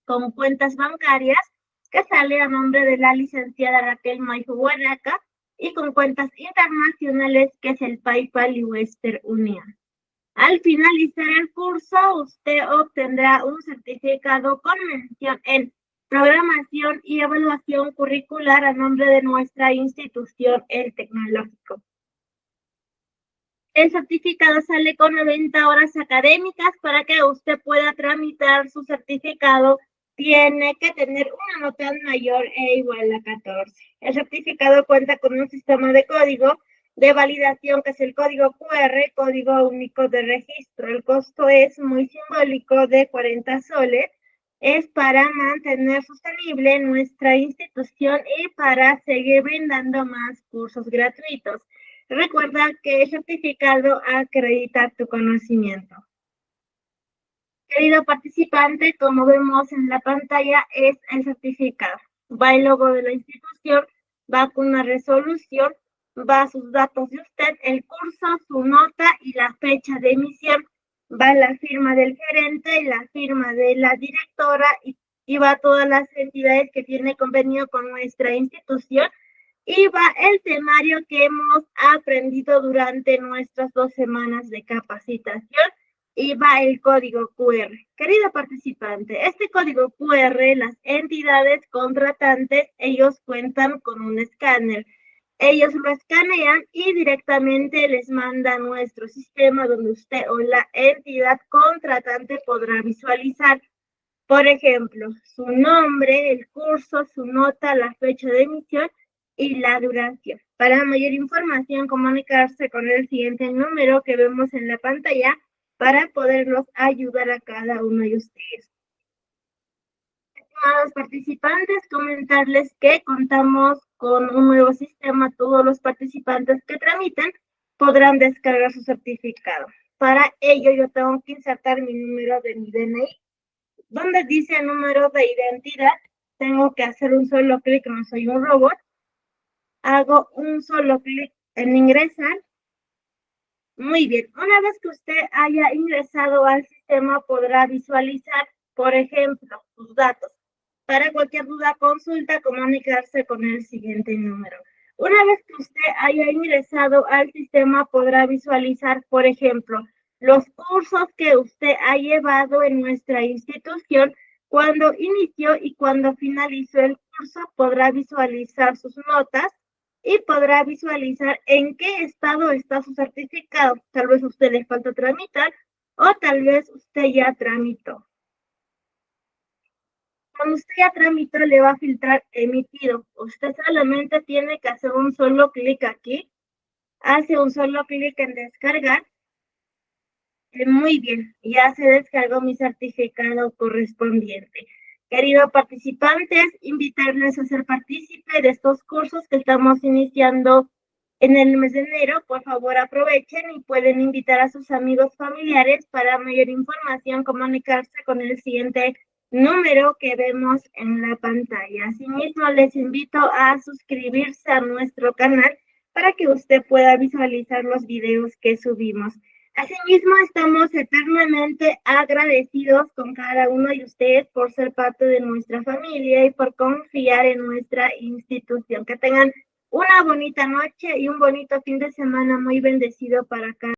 [SPEAKER 1] con cuentas bancarias que sale a nombre de la licenciada Raquel Maijo Huaraca y con cuentas internacionales que es el PayPal y Western Union. Al finalizar el curso, usted obtendrá un certificado con mención en programación y evaluación curricular a nombre de nuestra institución, el Tecnológico. El certificado sale con 90 horas académicas. Para que usted pueda tramitar su certificado, tiene que tener una nota mayor e igual a 14. El certificado cuenta con un sistema de código de validación que es el código QR, código único de registro. El costo es muy simbólico de 40 soles. Es para mantener sostenible nuestra institución y para seguir brindando más cursos gratuitos. Recuerda que el certificado acredita tu conocimiento. Querido participante, como vemos en la pantalla, es el certificado. Va el logo de la institución, va con una resolución, va sus datos de usted, el curso, su nota y la fecha de emisión. Va la firma del gerente y la firma de la directora y va todas las entidades que tienen convenio con nuestra institución. Y va el temario que hemos aprendido durante nuestras 2 semanas de capacitación y va el código QR. Querido participante, este código QR, las entidades contratantes, ellos cuentan con un escáner. Ellos lo escanean y directamente les manda nuestro sistema donde usted o la entidad contratante podrá visualizar, por ejemplo, su nombre, el curso, su nota, la fecha de emisión y la duración. Para mayor información, comunicarse con el siguiente número que vemos en la pantalla para poderlos ayudar a cada uno de ustedes. Estimados participantes, comentarles que contamos con un nuevo sistema. Todos los participantes que tramiten podrán descargar su certificado. Para ello, yo tengo que insertar mi número de mi DNI. Donde dice número de identidad, tengo que hacer un solo clic, no soy un robot. Hago un solo clic en ingresar. Muy bien, una vez que usted haya ingresado al sistema, podrá visualizar, por ejemplo, sus datos. Para cualquier duda, consulta, comunicarse con el siguiente número. Una vez que usted haya ingresado al sistema, podrá visualizar, por ejemplo, los cursos que usted ha llevado en nuestra institución. Cuando inició y cuando finalizó el curso, podrá visualizar sus notas y podrá visualizar en qué estado está su certificado. Tal vez a usted le falta tramitar o tal vez usted ya tramitó. Cuando usted ya tramitó, le va a filtrar emitido. Usted solamente tiene que hacer un solo clic aquí. Hace un solo clic en descargar. Muy bien, ya se descargó mi certificado correspondiente. Queridos participantes, invitarles a ser partícipe de estos cursos que estamos iniciando en el mes de enero. Por favor, aprovechen y pueden invitar a sus amigos familiares. Para mayor información, comunicarse con el siguiente número que vemos en la pantalla. Asimismo, les invito a suscribirse a nuestro canal para que usted pueda visualizar los videos que subimos. Asimismo, estamos eternamente agradecidos con cada uno de ustedes por ser parte de nuestra familia y por confiar en nuestra institución. Que tengan una bonita noche y un bonito fin de semana muy bendecido para cada